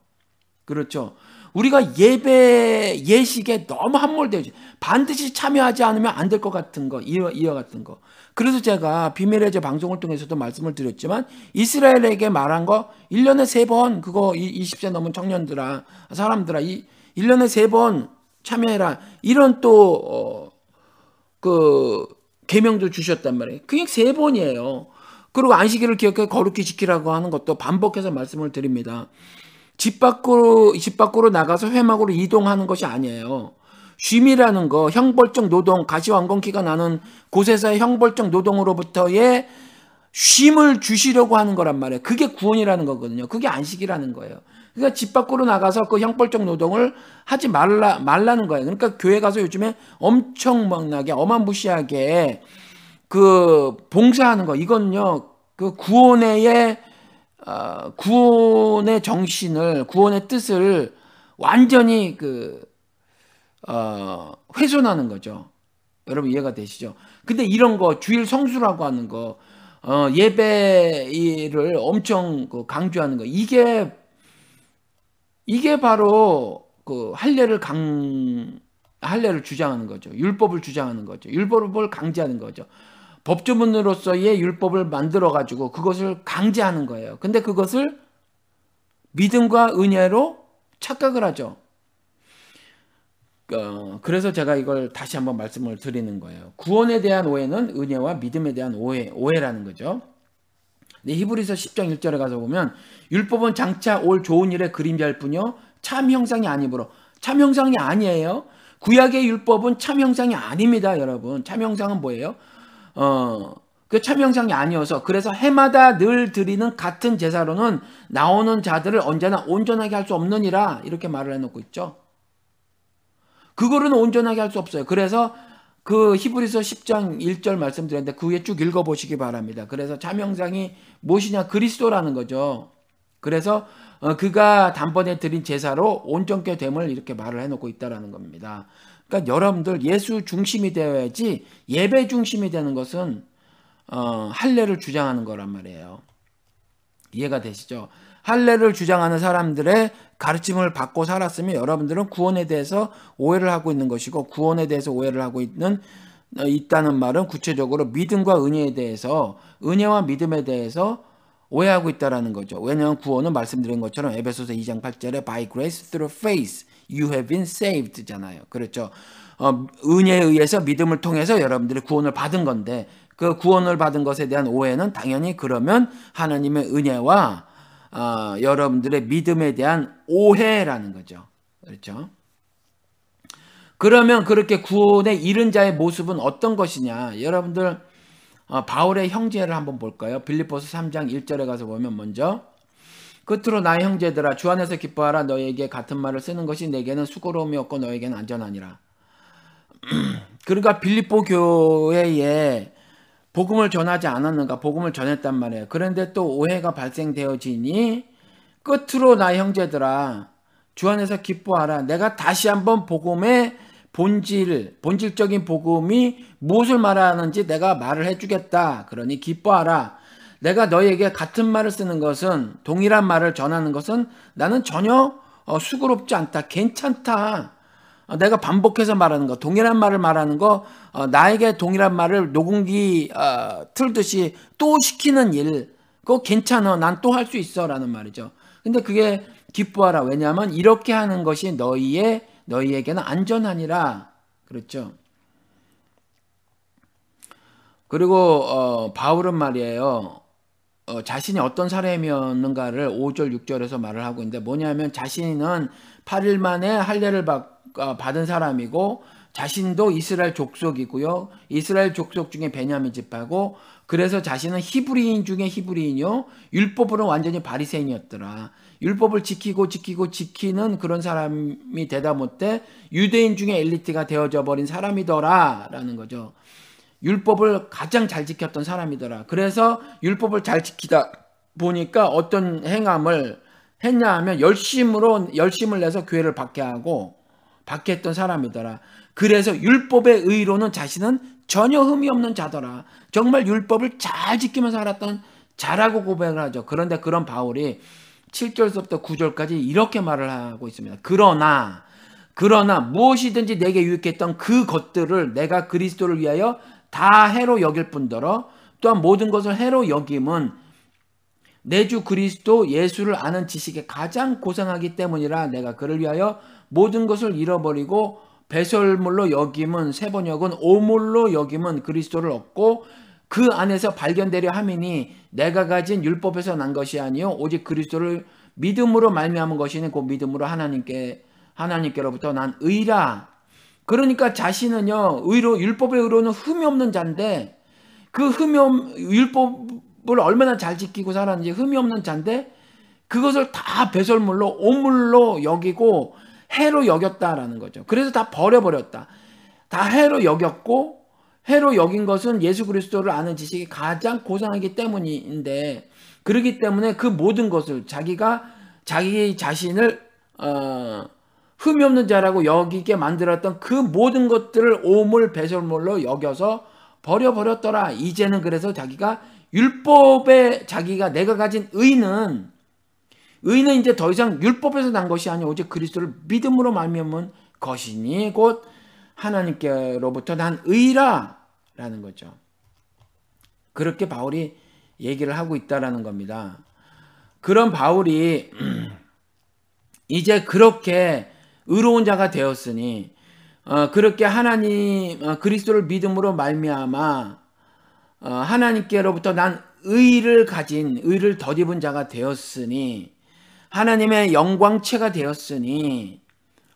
그렇죠. 우리가 예식에 너무 함몰되지. 반드시 참여하지 않으면 안 될 것 같은 거, 이와 같은 거. 그래서 제가 비밀의 제 방송을 통해서도 말씀을 드렸지만, 이스라엘에게 말한 거, 1년에 3번, 그거 20세 넘은 사람들아, 1년에 3번 참여해라. 이런 계명도 주셨단 말이에요. 그게 3번이에요. 그리고 안식일을 기억해 거룩히 지키라고 하는 것도 반복해서 말씀을 드립니다. 집 밖으로 나가서 회막으로 이동하는 것이 아니에요. 쉼이라는 거, 형벌적 노동, 가시완건키가 나는 곳에서의 형벌적 노동으로부터의 쉼을 주시려고 하는 거란 말이에요. 그게 구원이라는 거거든요. 그게 안식이라는 거예요. 그러니까 집 밖으로 나가서 그 형벌적 노동을 하지 말라는 거예요. 그러니까 교회 가서 요즘에 엄청나게 어마무시하게 봉사하는 거, 이건요, 구원의 정신을, 구원의 뜻을 완전히 훼손하는 거죠. 여러분 이해가 되시죠? 근데 이런 거, 주일 성수라고 하는 거, 예배를 엄청 강조하는 거, 이게 바로 할례를 주장하는 거죠. 율법을 주장하는 거죠. 율법을 강제하는 거죠. 법조문으로서의 율법을 만들어가지고 그것을 강제하는 거예요. 근데 그것을 믿음과 은혜로 착각을 하죠. 그래서 제가 이걸 다시 한번 말씀을 드리는 거예요. 구원에 대한 오해는 은혜와 믿음에 대한 오해라는 거죠. 히브리서 10장 1절에 가서 보면 율법은 장차 올 좋은 일의 그림자일 뿐이요 참 형상이 아니므로. 참 형상이 아니에요. 구약의 율법은 참 형상이 아닙니다, 여러분. 참 형상은 뭐예요? 그 참 형상이 아니어서, 그래서 해마다 늘 드리는 같은 제사로는 나오는 자들을 언제나 온전하게 할 수 없느니라, 이렇게 말을 해놓고 있죠. 그거는 온전하게 할 수 없어요. 그래서 그 히브리서 10장 1절 말씀드렸는데 그 위에 쭉 읽어보시기 바랍니다. 그래서 참 형상이 무엇이냐? 그리스도라는 거죠. 그래서 그가 단번에 드린 제사로 온전케 됨을 이렇게 말을 해놓고 있다라는 겁니다. 그러니까 여러분들 예수 중심이 되어야지 예배 중심이 되는 것은 할례를 주장하는 거란 말이에요. 이해가 되시죠? 할례를 주장하는 사람들의 가르침을 받고 살았으면 여러분들은 구원에 대해서 오해를 하고 있는 것이고, 구원에 대해서 오해를 하고 있다는 말은 구체적으로 믿음과 은혜에 대해서, 은혜와 믿음에 대해서 오해하고 있다라는 거죠. 왜냐하면 구원은 말씀드린 것처럼 에베소서 2장 8절에 by grace through faith you have been saved잖아요. 그렇죠. 은혜에 의해서 믿음을 통해서 여러분들이 구원을 받은 건데, 그 구원을 받은 것에 대한 오해는 당연히 그러면 하나님의 은혜와 여러분들의 믿음에 대한 오해라는 거죠. 그렇죠? 그러면 그렇게 구원에 이른 자의 모습은 어떤 것이냐? 여러분들 바울의 형제를 한번 볼까요? 빌립보서 3장 1절에 가서 보면 먼저 끝으로 나의 형제들아 주 안에서 기뻐하라. 너에게 같은 말을 쓰는 것이 내게는 수고로움이 없고 너에게는 안전하니라. 그러니까 빌립보 교회에 복음을 전하지 않았는가? 복음을 전했단 말이에요. 그런데 또 오해가 발생되어지니 끝으로 나의 형제들아 주 안에서 기뻐하라. 내가 다시 한번 복음의 본질적인 복음이 무엇을 말하는지 내가 말을 해주겠다. 그러니 기뻐하라. 내가 너에게 같은 말을 쓰는 것은, 동일한 말을 전하는 것은 나는 전혀 수고롭지 않다. 괜찮다. 내가 반복해서 말하는 거, 동일한 말을 말하는 거, 나에게 동일한 말을 녹음기 틀듯이 또 시키는 일, 그거 괜찮아. 난 또 할 수 있어. 라는 말이죠. 근데 그게 기뻐하라. 왜냐하면 이렇게 하는 것이 너희에게는 안전하니라. 그렇죠. 그리고 바울은 말이에요. 자신이 어떤 사람이었는가를 5절 6절에서 말을 하고 있는데, 뭐냐면 자신은 8일 만에 할례를 받은 사람이고, 자신도 이스라엘 족속이고요. 이스라엘 족속 중에 베냐민 지파고, 그래서 자신은 히브리인 중에 히브리인이요. 율법으로 완전히 바리새인이었더라. 율법을 지키는 그런 사람이 되다 못해 유대인 중에 엘리트가 되어져 버린 사람이더라 라는 거죠. 율법을 가장 잘 지켰던 사람이더라. 그래서 율법을 잘 지키다 보니까 어떤 행함을 했냐 하면 열심을 내서 교회를 받게 했던 사람이더라. 그래서 율법의 의로는 자신은 전혀 흠이 없는 자더라. 정말 율법을 잘 지키며 살았던 자라고 고백을 하죠. 그런데 그런 바울이 7절부터 9절까지 이렇게 말을 하고 있습니다. 그러나 무엇이든지 내게 유익했던 그 것들을 내가 그리스도를 위하여 다 해로 여길 뿐더러 또한 모든 것을 해로 여김은 내 주 그리스도 예수를 아는 지식에 가장 고상하기 때문이라. 내가 그를 위하여 모든 것을 잃어버리고 배설물로 여김은, 세번역은 오물로 여김은 그리스도를 얻고 그 안에서 발견되려 함이니 내가 가진 율법에서 난 것이 아니요 오직 그리스도를 믿음으로 말미암은 것이니 그 믿음으로 하나님께로부터 난 의라. 그러니까 자신은요, 율법의 의로는 흠이 없는 자인데, 그 율법을 얼마나 잘 지키고 살았는지 흠이 없는 자인데, 그것을 다 배설물로, 오물로 여기고 해로 여겼다라는 거죠. 그래서 다 버려버렸다. 다 해로 여겼고, 해로 여긴 것은 예수 그리스도를 아는 지식이 가장 고상하기 때문인데, 그렇기 때문에 그 모든 것을 자기 자신을 흠이 없는 자라고 여기게 만들었던 그 모든 것들을 오물 배설물로 여겨서 버려버렸더라. 이제는 그래서 자기가 내가 가진 의는 이제 더 이상 율법에서 난 것이 아니오 오직 그리스도를 믿음으로 말미암은 것이니 곧 하나님께로부터 난 의라 라는 거죠. 그렇게 바울이 얘기를 하고 있다라는 겁니다. 그런 바울이 이제 그렇게 의로운 자가 되었으니, 그렇게 그리스도를 믿음으로 말미암아 하나님께로부터 난 의를 덧입은 자가 되었으니, 하나님의 영광체가 되었으니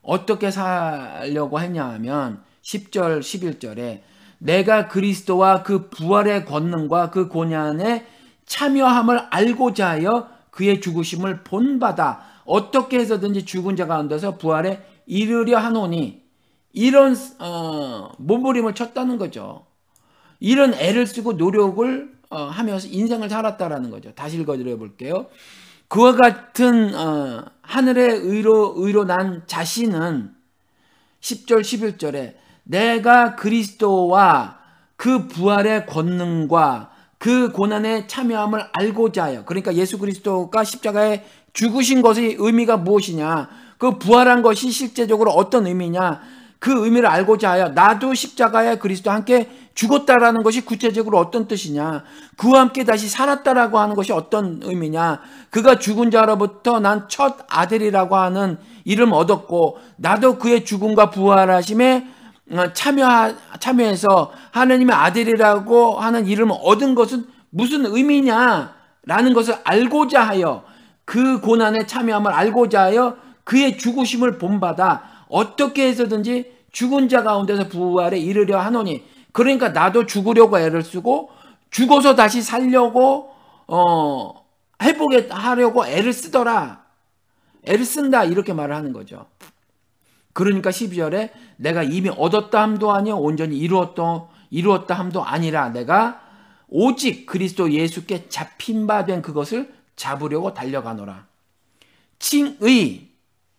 어떻게 살려고 했냐 하면 10절 11절에 내가 그리스도와 그 부활의 권능과 그 고난에 참여함을 알고자 하여 그의 죽으심을 본받아 어떻게 해서든지 죽은 자 가운데서 부활에 이르려 하노니, 이런 몸부림을 쳤다는 거죠. 이런 애를 쓰고 노력을 하면서 인생을 살았다라는 거죠. 다시 읽어드려 볼게요. 그와 같은 하늘의 의로 난 자신은 10절 11절에 내가 그리스도와 그 부활의 권능과 그 고난에 참여함을 알고자 하여, 그러니까 예수 그리스도가 십자가에 죽으신 것의 의미가 무엇이냐, 그 부활한 것이 실제적으로 어떤 의미냐, 그 의미를 알고자 하여 나도 십자가에 그리스도와 함께 죽었다라는 것이 구체적으로 어떤 뜻이냐, 그와 함께 다시 살았다라고 하는 것이 어떤 의미냐, 그가 죽은 자로부터 난 첫 아들이라고 하는 이름 얻었고 나도 그의 죽음과 부활하심에 참여해서 하나님의 아들이라고 하는 이름을 얻은 것은 무슨 의미냐라는 것을 알고자 하여, 그 고난에 참여함을 알고자 하여 그의 죽으심을 본받아 어떻게 해서든지 죽은 자 가운데서 부활에 이르려 하노니, 그러니까 나도 죽으려고 애를 쓰고 죽어서 다시 살려고 회복에 하려고 애를 쓰더라, 애를 쓴다, 이렇게 말을 하는 거죠. 그러니까 12절에 내가 이미 얻었다 함도 아니요 온전히 이루었다 함도 아니라 내가 오직 그리스도 예수께 잡힌 바 된 그것을 잡으려고 달려가노라. 칭의,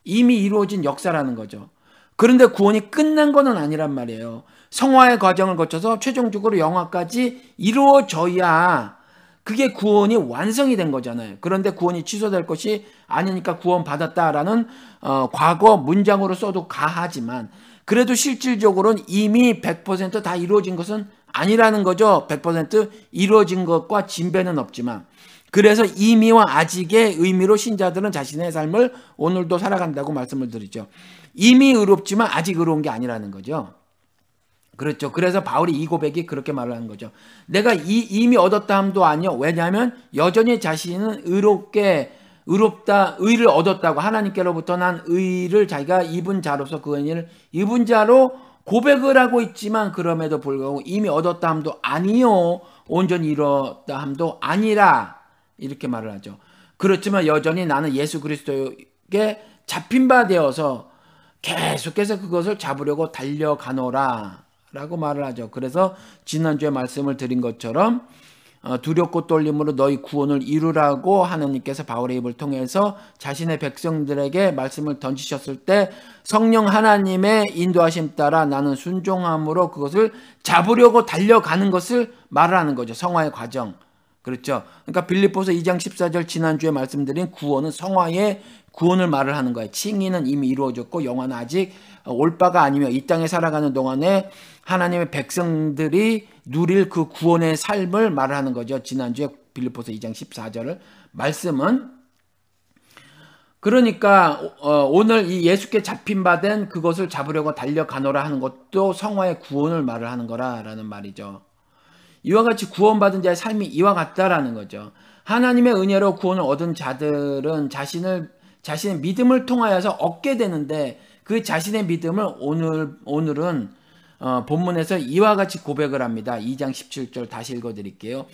이미 이루어진 역사라는 거죠. 그런데 구원이 끝난 것은 아니란 말이에요. 성화의 과정을 거쳐서 최종적으로 영화까지 이루어져야 그게 구원이 완성이 된 거잖아요. 그런데 구원이 취소될 것이 아니니까 구원 받았다라는 과거 문장으로 써도 가하지만, 그래도 실질적으로는 이미 100% 다 이루어진 것은 아니라는 거죠. 100% 이루어진 것과 진배는 없지만, 그래서 이미와 아직의 의미로 신자들은 자신의 삶을 오늘도 살아간다고 말씀을 드리죠. 이미 의롭지만 아직 의로운 게 아니라는 거죠. 그렇죠. 그래서 바울이 이 고백이 그렇게 말을 하는 거죠. 내가 이미 얻었다 함도 아니요. 왜냐하면 여전히 자신은 의를 얻었다고, 하나님께로부터 난 의를 자기가 입은 자로서 그 의를 입은 자로 고백을 하고 있지만, 그럼에도 불구하고 이미 얻었다 함도 아니요 온전히 이뤘다 함도 아니라, 이렇게 말을 하죠. 그렇지만 여전히 나는 예수 그리스도에게 잡힌 바 되어서 계속해서 그것을 잡으려고 달려가노라 라고 말을 하죠. 그래서 지난주에 말씀을 드린 것처럼 두렵고 떨림으로 너희 구원을 이루라고 하나님께서 바울의 입을 통해서 자신의 백성들에게 말씀을 던지셨을 때 성령 하나님의 인도하심 따라 나는 순종함으로 그것을 잡으려고 달려가는 것을 말을 하는 거죠. 성화의 과정. 그렇죠. 그러니까 빌립보서 2장 14절 지난주에 말씀드린 구원은 성화의 구원을 말을 하는 거예요. 칭의는 이미 이루어졌고 영화는 아직 올 바가 아니며 이 땅에 살아가는 동안에 하나님의 백성들이 누릴 그 구원의 삶을 말을 하는 거죠. 지난주에 빌립보서 2장 14절을 말씀은, 그러니까 오늘 이 예수께 잡힌 바 된 그것을 잡으려고 달려가노라 하는 것도 성화의 구원을 말을 하는 거라는 말이죠. 이와 같이 구원받은 자의 삶이 이와 같다라는 거죠. 하나님의 은혜로 구원을 얻은 자들은 자신의 믿음을 통하여서 얻게 되는데, 그 자신의 믿음을 오늘은 본문에서 이와 같이 고백을 합니다. 2장 17절 다시 읽어드릴게요.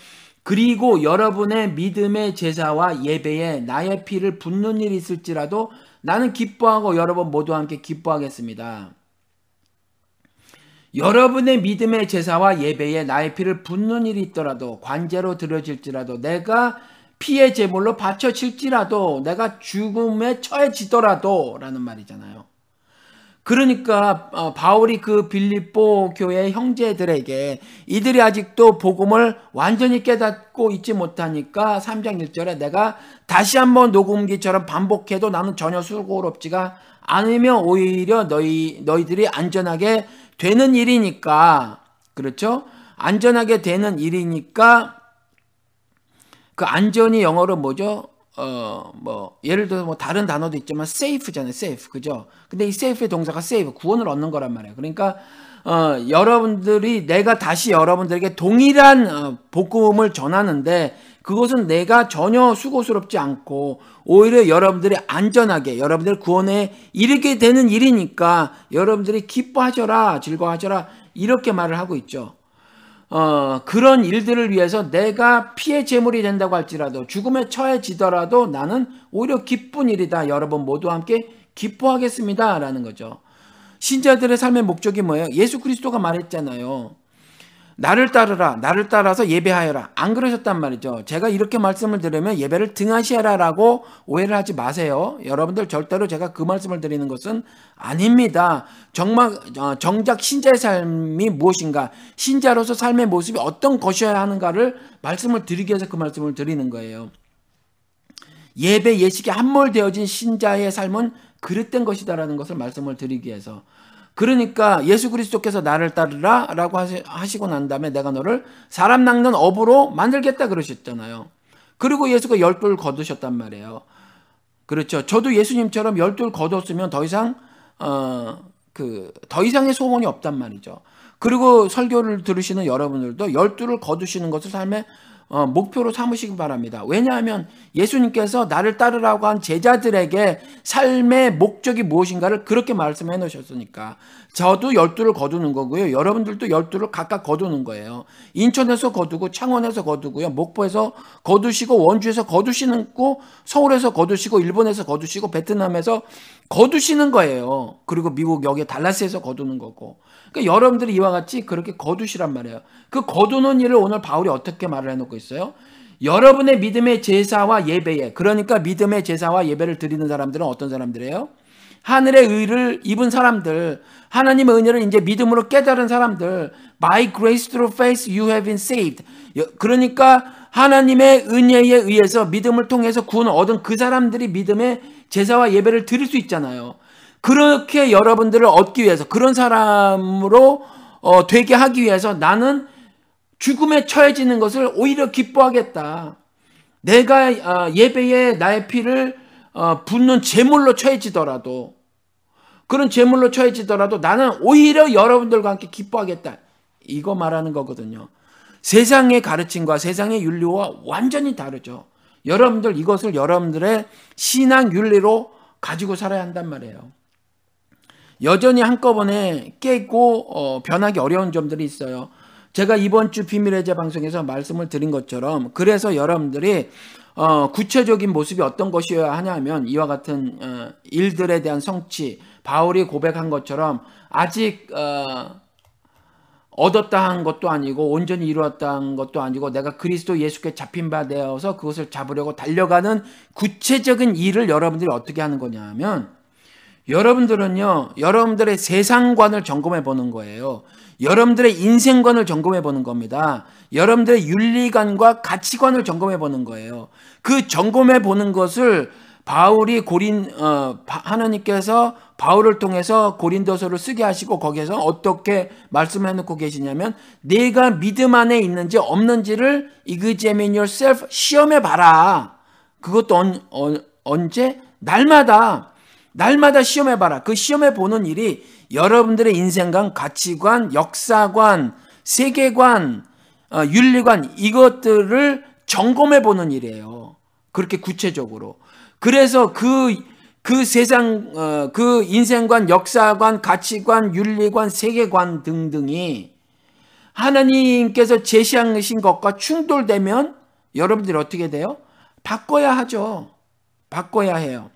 그리고 여러분의 믿음의 제사와 예배에 나의 피를 붓는 일이 있을지라도 나는 기뻐하고 여러분 모두와 함께 기뻐하겠습니다. 여러분의 믿음의 제사와 예배에 나의 피를 붓는 일이 있더라도, 관제로 드려질지라도, 내가 피의 제물로 바쳐질지라도, 내가 죽음에 처해지더라도 라는 말이잖아요. 그러니까 바울이 그 빌립보 교회 형제들에게 이들이 아직도 복음을 완전히 깨닫고 있지 못하니까 3장 1절에 내가 다시 한번 녹음기처럼 반복해도 나는 전혀 수고롭지가 않으며 오히려 너희들이 안전하게 되는 일이니까, 그렇죠? 안전하게 되는 일이니까, 그 안전이 영어로 뭐죠? 예를 들어 다른 단어도 있지만 safe잖아요. safe. 그죠? 근데 이 safe의 동사가 save, 구원을 얻는 거란 말이에요. 그러니까 여러분들이, 내가 다시 여러분들에게 동일한 복음을 전하는데 그것은 내가 전혀 수고스럽지 않고 오히려 여러분들이 안전하게 여러분들 구원에 이르게 되는 일이니까 여러분들이 기뻐하셔라, 즐거워하셔라, 이렇게 말을 하고 있죠. 그런 일들을 위해서 내가 피의 제물이 된다고 할지라도, 죽음에 처해지더라도 나는 오히려 기쁜 일이다. 여러분 모두와 함께 기뻐하겠습니다 라는 거죠. 신자들의 삶의 목적이 뭐예요? 예수 그리스도가 말했잖아요. 나를 따르라. 나를 따라서 예배하여라. 안 그러셨단 말이죠. 제가 이렇게 말씀을 드리면 예배를 등한시하라라고 오해를 하지 마세요. 여러분들 절대로 제가 그 말씀을 드리는 것은 아닙니다. 정작 신자의 삶이 무엇인가, 신자로서 삶의 모습이 어떤 것이어야 하는가를 말씀을 드리기 위해서 그 말씀을 드리는 거예요. 예배 예식에 함몰되어진 신자의 삶은 그릇된 것이다라는 것을 말씀을 드리기 위해서. 그러니까 예수 그리스도께서 나를 따르라 라고 하시고 난 다음에 내가 너를 사람 낚는 어부로 만들겠다 그러셨잖아요. 그리고 예수가 12을 거두셨단 말이에요. 그렇죠. 저도 예수님처럼 12을 거뒀으면 더 이상 더 이상의 소원이 없단 말이죠. 그리고 설교를 들으시는 여러분들도 12를 거두시는 것을 삶의 목표로 삼으시기 바랍니다. 왜냐하면 예수님께서 나를 따르라고 한 제자들에게 삶의 목적이 무엇인가를 그렇게 말씀해 놓으셨으니까. 저도 12를 거두는 거고요. 여러분들도 12를 각각 거두는 거예요. 인천에서 거두고 창원에서 거두고요. 목포에서 거두시고 원주에서 거두시고 서울에서 거두시고 일본에서 거두시고 베트남에서 거두시는 거예요. 그리고 미국 여기 달라스에서 거두는 거고. 그러니까 여러분들이 이와 같이 그렇게 거두시란 말이에요. 그 거두는 일을 오늘 바울이 어떻게 말을 해놓고 있어요? 여러분의 믿음의 제사와 예배에, 그러니까 믿음의 제사와 예배를 드리는 사람들은 어떤 사람들이에요? 하늘의 의를 입은 사람들, 하나님의 은혜를 이제 믿음으로 깨달은 사람들. By grace through faith you have been saved. 그러니까 하나님의 은혜에 의해서 믿음을 통해서 구원을 얻은 그 사람들이 믿음의 제사와 예배를 드릴 수 있잖아요. 그렇게 여러분들을 얻기 위해서, 그런 사람으로 되게 하기 위해서 나는 죽음에 처해지는 것을 오히려 기뻐하겠다. 내가 예배에 나의 피를 붓는 제물로 처해지더라도, 그런 제물로 처해지더라도 나는 오히려 여러분들과 함께 기뻐하겠다. 이거 말하는 거거든요. 세상의 가르침과 세상의 윤리와 완전히 다르죠. 여러분들 이것을 여러분들의 신앙 윤리로 가지고 살아야 한단 말이에요. 여전히 한꺼번에 깨고 변하기 어려운 점들이 있어요. 제가 이번 주 비밀의 제 방송에서 말씀을 드린 것처럼, 그래서 여러분들이 구체적인 모습이 어떤 것이어야 하냐면 이와 같은 일들에 대한 성취, 바울이 고백한 것처럼 아직 얻었다 한 것도 아니고 온전히 이루었다 한 것도 아니고 내가 그리스도 예수께 잡힌 바 되어서 그것을 잡으려고 달려가는 구체적인 일을 여러분들이 어떻게 하는 거냐면, 여러분들은요, 여러분들의 세상관을 점검해 보는 거예요. 여러분들의 인생관을 점검해 보는 겁니다. 여러분들의 윤리관과 가치관을 점검해 보는 거예요. 그 점검해 보는 것을 바울이 하나님께서 바울을 통해서 고린도서를 쓰게 하시고 거기에서 어떻게 말씀해 놓고 계시냐면, 내가 믿음 안에 있는지 없는지를 examine yourself, 시험해 봐라. 그것도 언제? 날마다 시험해 봐라. 그 시험해 보는 일이 여러분들의 인생관, 가치관, 역사관, 세계관, 윤리관, 이것들을 점검해 보는 일이에요. 그렇게 구체적으로. 그래서 그 세상, 그 인생관, 역사관, 가치관, 윤리관, 세계관 등등이 하나님께서 제시하신 것과 충돌되면 여러분들이 어떻게 돼요? 바꿔야 하죠. 바꿔야 해요.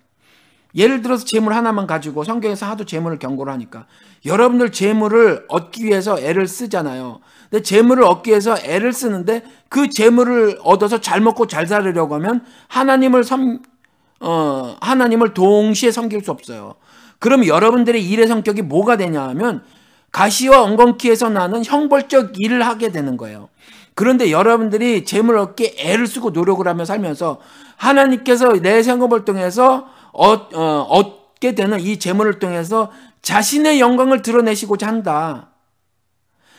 예를 들어서 재물 하나만 가지고 성경에서 하도 재물을 경고를 하니까 여러분들 재물을 얻기 위해서 애를 쓰잖아요. 근데 재물을 얻기 위해서 애를 쓰는데 그 재물을 얻어서 잘 먹고 잘 살으려고 하면 하나님을 동시에 섬길 수 없어요. 그럼 여러분들의 일의 성격이 뭐가 되냐 하면 가시와 엉겅퀴에서 나는 형벌적 일을 하게 되는 거예요. 그런데 여러분들이 재물 얻기에 애를 쓰고 노력을 하며 살면서 하나님께서 내 생업을 통해서 얻게 되는 이 재물을 통해서 자신의 영광을 드러내시고자 한다.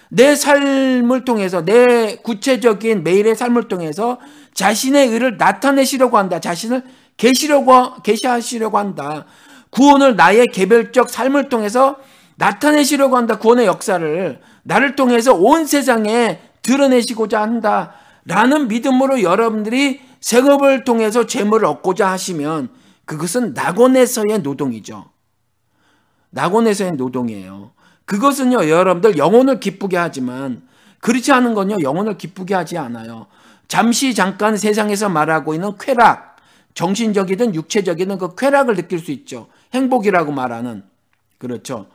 내 삶을 통해서, 내 구체적인 매일의 삶을 통해서 자신의 의를 나타내시려고 한다. 자신을 계시하시려고 한다. 구원을 나의 개별적 삶을 통해서 나타내시려고 한다. 구원의 역사를 나를 통해서 온 세상에 드러내시고자 한다. 라는 믿음으로 여러분들이 생업을 통해서 재물을 얻고자 하시면 그것은 낙원에서의 노동이죠. 낙원에서의 노동이에요. 그것은요, 여러분들 영혼을 기쁘게 하지만 그렇지 않은 건요, 영혼을 기쁘게 하지 않아요. 잠깐 세상에서 말하고 있는 쾌락, 정신적이든 육체적이든 그 쾌락을 느낄 수 있죠. 행복이라고 말하는. 그렇죠.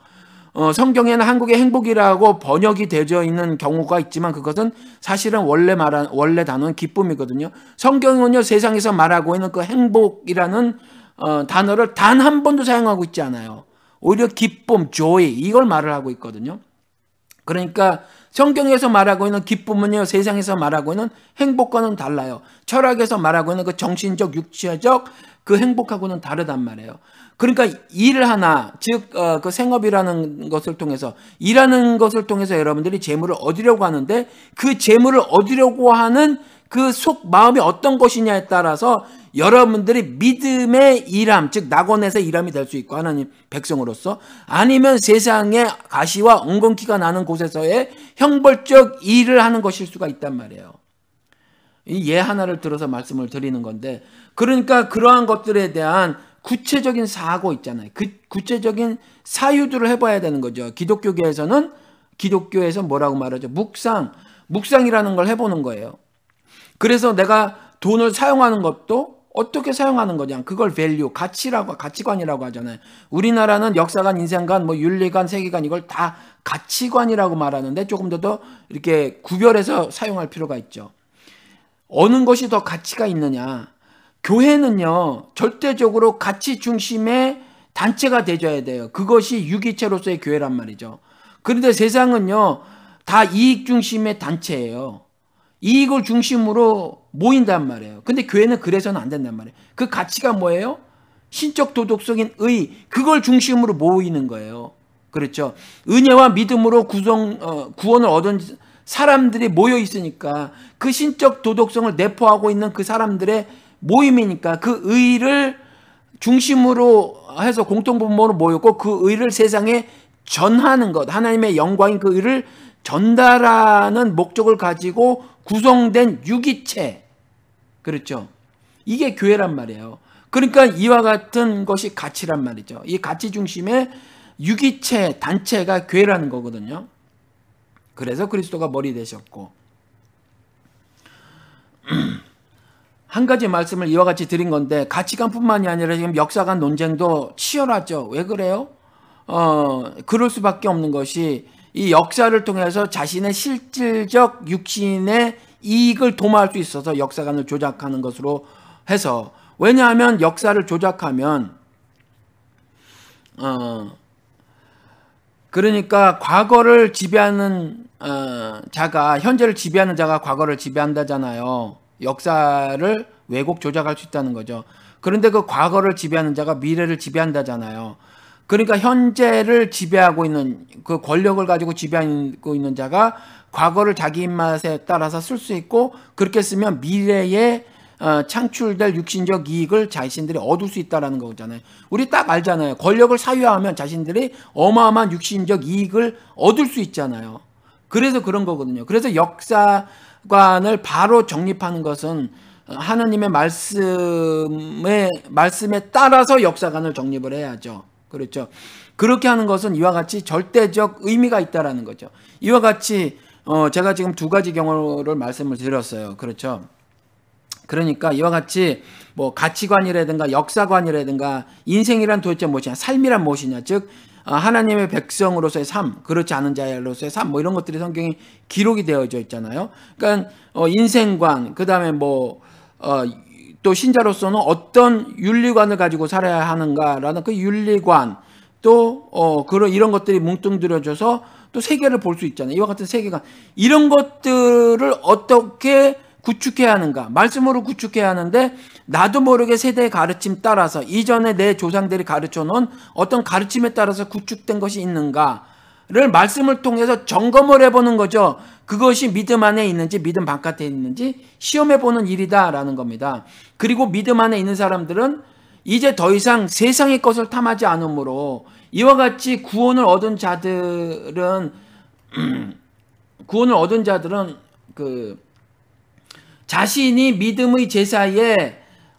성경에는 한국의 행복이라고 번역이 되어 있는 경우가 있지만 그것은 사실은 원래 단어는 기쁨이거든요. 성경은요, 세상에서 말하고 있는 그 행복이라는 단어를 단 한 번도 사용하고 있지 않아요. 오히려 기쁨, joy 이걸 말을 하고 있거든요. 그러니까 성경에서 말하고 있는 기쁨은요, 세상에서 말하고 있는 행복과는 달라요. 철학에서 말하고 있는 그 정신적, 육체적 그 행복하고는 다르단 말이에요. 그러니까 일 하나, 즉 그 생업이라는 것을 통해서, 일하는 것을 통해서 여러분들이 재물을 얻으려고 하는데 그 재물을 얻으려고 하는 그 속 마음이 어떤 것이냐에 따라서 여러분들이 믿음의 일함, 즉 낙원에서 일함이 될 수 있고 하나님 백성으로서, 아니면 세상의 가시와 엉겅퀴가 나는 곳에서의 형벌적 일을 하는 것일 수가 있단 말이에요. 이 예 하나를 들어서 말씀을 드리는 건데, 그러니까 그러한 것들에 대한 구체적인 사고 있잖아요. 그 구체적인 사유들을 해봐야 되는 거죠. 기독교에서 뭐라고 말하죠? 묵상이라는 걸 해보는 거예요. 그래서 내가 돈을 사용하는 것도 어떻게 사용하는 거냐, 그걸 가치관이라고 하잖아요. 우리나라는 역사관, 인생관, 뭐 윤리관, 세계관 이걸 다 가치관이라고 말하는데 조금 더 이렇게 구별해서 사용할 필요가 있죠. 어느 것이 더 가치가 있느냐? 교회는요, 절대적으로 가치 중심의 단체가 되어야 돼요. 그것이 유기체로서의 교회란 말이죠. 그런데 세상은요, 다 이익 중심의 단체예요. 이익을 중심으로 모인단 말이에요. 근데 교회는 그래서는 안 된단 말이에요. 그 가치가 뭐예요? 신적 도덕적인 의, 그걸 중심으로 모이는 거예요. 그렇죠? 은혜와 믿음으로 구원을 얻은 사람들이 모여 있으니까, 그 신적 도덕성을 내포하고 있는 그 사람들의 모임이니까 그 의를 중심으로 해서 공통분모로 모였고, 그 의를 세상에 전하는 것, 하나님의 영광인 그 의를 전달하는 목적을 가지고 구성된 유기체, 그렇죠? 이게 교회란 말이에요. 그러니까 이와 같은 것이 가치란 말이죠. 이 가치 중심의 유기체, 단체가 교회라는 거거든요. 그래서 그리스도가 머리 되셨고, 한 가지 말씀을 이와 같이 드린 건데, 가치관뿐만이 아니라 지금 역사관 논쟁도 치열하죠. 왜 그래요? 그럴 수밖에 없는 것이, 이 역사를 통해서 자신의 실질적 육신의 이익을 도모할 수 있어서 역사관을 조작하는 것으로 해서, 왜냐하면 역사를 조작하면 그러니까 과거를 지배하는 자가, 현재를 지배하는 자가 과거를 지배한다잖아요. 역사를 왜곡 조작할 수 있다는 거죠. 그런데 그 과거를 지배하는 자가 미래를 지배한다잖아요. 그러니까 현재를 지배하고 있는, 그 권력을 가지고 지배하고 있는 자가 과거를 자기 입맛에 따라서 쓸 수 있고, 그렇게 쓰면 미래에 창출될 육신적 이익을 자신들이 얻을 수 있다는 거잖아요. 우리 딱 알잖아요. 권력을 사유하면 자신들이 어마어마한 육신적 이익을 얻을 수 있잖아요. 그래서 그런 거거든요. 그래서 역사관을 바로 정립하는 것은 하나님의 말씀에 따라서 역사관을 정립을 해야죠. 그렇죠. 그렇게 하는 것은 이와 같이 절대적 의미가 있다라는 거죠. 이와 같이 제가 지금 두 가지 경우를 말씀을 드렸어요. 그렇죠. 그러니까 이와 같이 뭐 가치관이라든가 역사관이라든가 인생이란 도대체 무엇이냐, 삶이란 무엇이냐, 즉 하나님의 백성으로서의 삶, 그렇지 않은 자로서의 삶, 뭐 이런 것들이 성경에 기록이 되어져 있잖아요. 그러니까 인생관, 그 다음에 또 신자로서는 어떤 윤리관을 가지고 살아야 하는가라는 그 윤리관, 또 이런 것들이 뭉뚱그려져서 또 세계를 볼 수 있잖아요. 이와 같은 세계관, 이런 것들을 어떻게 구축해야 하는가, 말씀으로 구축해야 하는데, 나도 모르게 세대의 가르침 따라서, 이전에 내 조상들이 가르쳐 놓은 어떤 가르침에 따라서 구축된 것이 있는가를 말씀을 통해서 점검을 해보는 거죠. 그것이 믿음 안에 있는지 믿음 바깥에 있는지 시험해보는 일이다라는 겁니다. 그리고 믿음 안에 있는 사람들은 이제 더 이상 세상의 것을 탐하지 않으므로, 이와 같이 구원을 얻은 자들은 자신이 믿음의 제사에,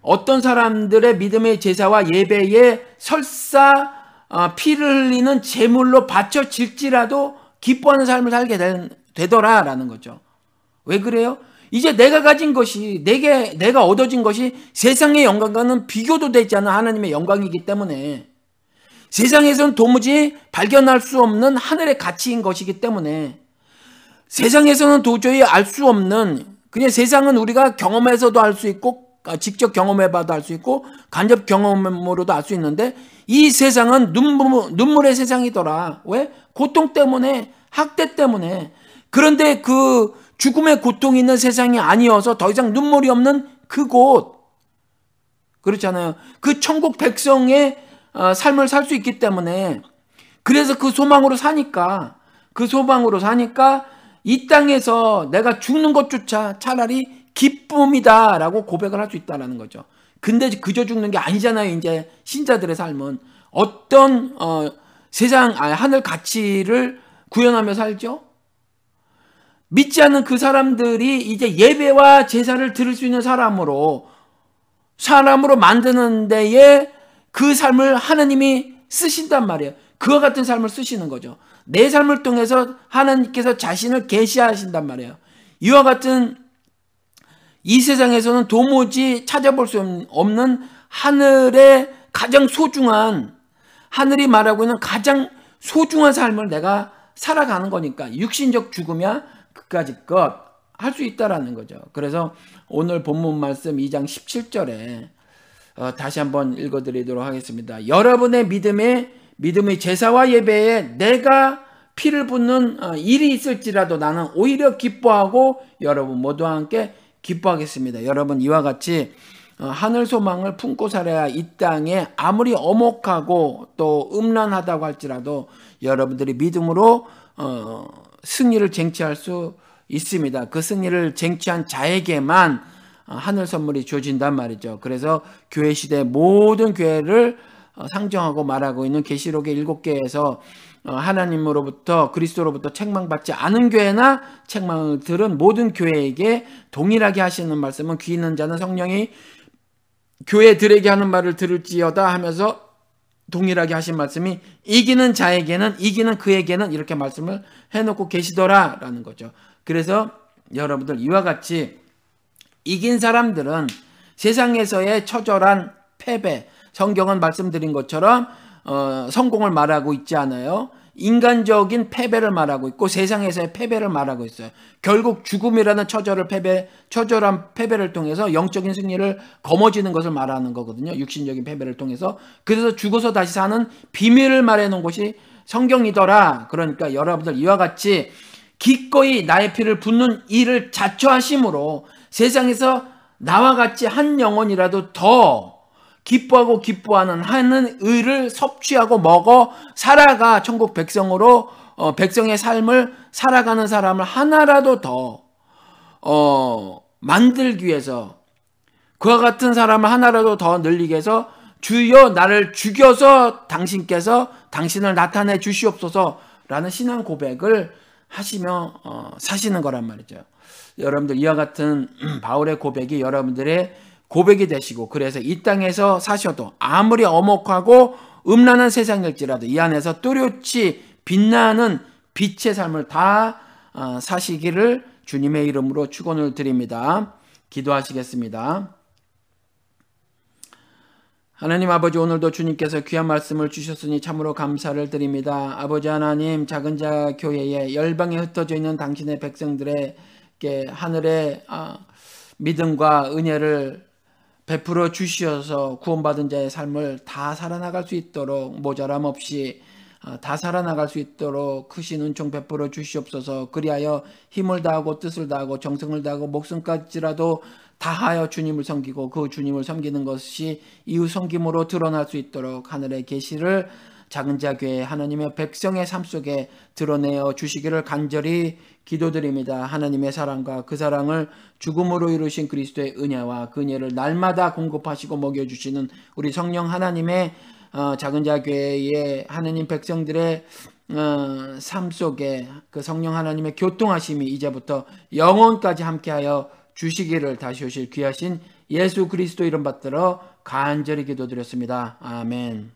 어떤 사람들의 믿음의 제사와 예배에 설사 피를 흘리는 제물로 바쳐질지라도 기뻐하는 삶을 살게 되더라라는 거죠. 왜 그래요? 이제 내가 가진 것이, 내가 얻어진 것이 세상의 영광과는 비교도 되지 않은 하나님의 영광이기 때문에, 세상에서는 도무지 발견할 수 없는 하늘의 가치인 것이기 때문에 세상에서는 도저히 알 수 없는, 그냥 세상은 우리가 경험해서도 알 수 있고 직접 경험해봐도 알 수 있고 간접 경험으로도 알 수 있는데 이 세상은 눈물의 세상이더라. 왜? 고통 때문에, 학대 때문에. 그런데 그 죽음의 고통이 있는 세상이 아니어서 더 이상 눈물이 없는 그곳, 그렇잖아요. 그 천국 백성의 삶을 살 수 있기 때문에, 그래서 그 소망으로 사니까 이 땅에서 내가 죽는 것조차 차라리 기쁨이다라고 고백을 할 수 있다는 거죠. 근데 그저 죽는 게 아니잖아요. 이제 신자들의 삶은 어떤 하늘 가치를 구현하며 살죠. 믿지 않는 그 사람들이 이제 예배와 제사를 드릴 수 있는 사람으로 만드는 데에 그 삶을 하나님이 쓰신단 말이에요. 그와 같은 삶을 쓰시는 거죠. 내 삶을 통해서 하나님께서 자신을 계시하신단 말이에요. 이와 같은 이 세상에서는 도무지 찾아볼 수 없는 하늘의 가장 소중한, 하늘이 말하고 있는 가장 소중한 삶을 내가 살아가는 거니까 육신적 죽음이야 그까짓 것 할 수 있다라는 거죠. 그래서 오늘 본문 말씀 2장 17절에 다시 한번 읽어드리도록 하겠습니다. 여러분의 믿음의 제사와 예배에 내가 피를 붓는 일이 있을지라도 나는 오히려 기뻐하고 여러분 모두와 함께 기뻐하겠습니다. 여러분, 이와 같이 하늘 소망을 품고 살아야 이 땅에 아무리 엄혹하고 또 음란하다고 할지라도 여러분들이 믿음으로 승리를 쟁취할 수 있습니다. 그 승리를 쟁취한 자에게만 하늘 선물이 주어진단 말이죠. 그래서 교회 시대 모든 교회를 상정하고 말하고 있는 계시록의 7개에서 하나님으로부터, 그리스도로부터 책망받지 않은 교회나 책망을 들은 모든 교회에게 동일하게 하시는 말씀은 귀 있는 자는 성령이 교회들에게 하는 말을 들을지어다 하면서 동일하게 하신 말씀이 이기는 자에게는, 이기는 그에게는 이렇게 말씀을 해놓고 계시더라라는 거죠. 그래서 여러분들, 이와 같이 이긴 사람들은 세상에서의 처절한 패배, 성경은 말씀드린 것처럼 성공을 말하고 있지 않아요. 인간적인 패배를 말하고 있고 세상에서의 패배를 말하고 있어요. 결국 죽음이라는 처절한 패배를 통해서 영적인 승리를 거머쥐는 것을 말하는 거거든요. 육신적인 패배를 통해서. 그래서 죽어서 다시 사는 비밀을 말해놓은 것이 성경이더라. 그러니까 여러분들, 이와 같이 기꺼이 나의 피를 붓는 일을 자처하심으로 세상에서 나와 같이 한 영혼이라도 더 기뻐하고 기뻐하는 하는 의를 섭취하고 먹어 살아가 천국 백성으로 백성의 삶을 살아가는 사람을 하나라도 더 만들기 위해서, 그와 같은 사람을 하나라도 더 늘리기 위해서 주여 나를 죽여서 당신을 나타내 주시옵소서라는 신앙 고백을 하시며 사시는 거란 말이죠. 여러분들, 이와 같은 바울의 고백이 여러분들의 고백이 되시고, 그래서 이 땅에서 사셔도 아무리 엄혹하고 음란한 세상일지라도 이 안에서 또렷이 빛나는 빛의 삶을 다 사시기를 주님의 이름으로 축원을 드립니다. 기도하시겠습니다. 하나님 아버지, 오늘도 주님께서 귀한 말씀을 주셨으니 참으로 감사를 드립니다. 아버지 하나님, 작은 자 교회에 열방에 흩어져 있는 당신의 백성들에게 하늘의 믿음과 은혜를 베풀어 주시어서 구원받은 자의 삶을 다 살아나갈 수 있도록, 모자람 없이 다 살아나갈 수 있도록 크신 은총 베풀어 주시옵소서. 그리하여 힘을 다하고 뜻을 다하고 정성을 다하고 목숨까지라도 다하여 주님을 섬기고 그 주님을 섬기는 것이 이웃 섬김으로 드러날 수 있도록 하늘의 계시를 작은 자 교회 하나님의 백성의 삶 속에 드러내어 주시기를 간절히 기도드립니다. 하나님의 사랑과 그 사랑을 죽음으로 이루신 그리스도의 은혜와 그 은혜를 날마다 공급하시고 먹여주시는 우리 성령 하나님의 작은 자 교회의 하나님 백성들의 삶 속에 그 성령 하나님의 교통하심이 이제부터 영원까지 함께하여 주시기를 다시 오실 귀하신 예수 그리스도 이름 받들어 간절히 기도드렸습니다. 아멘.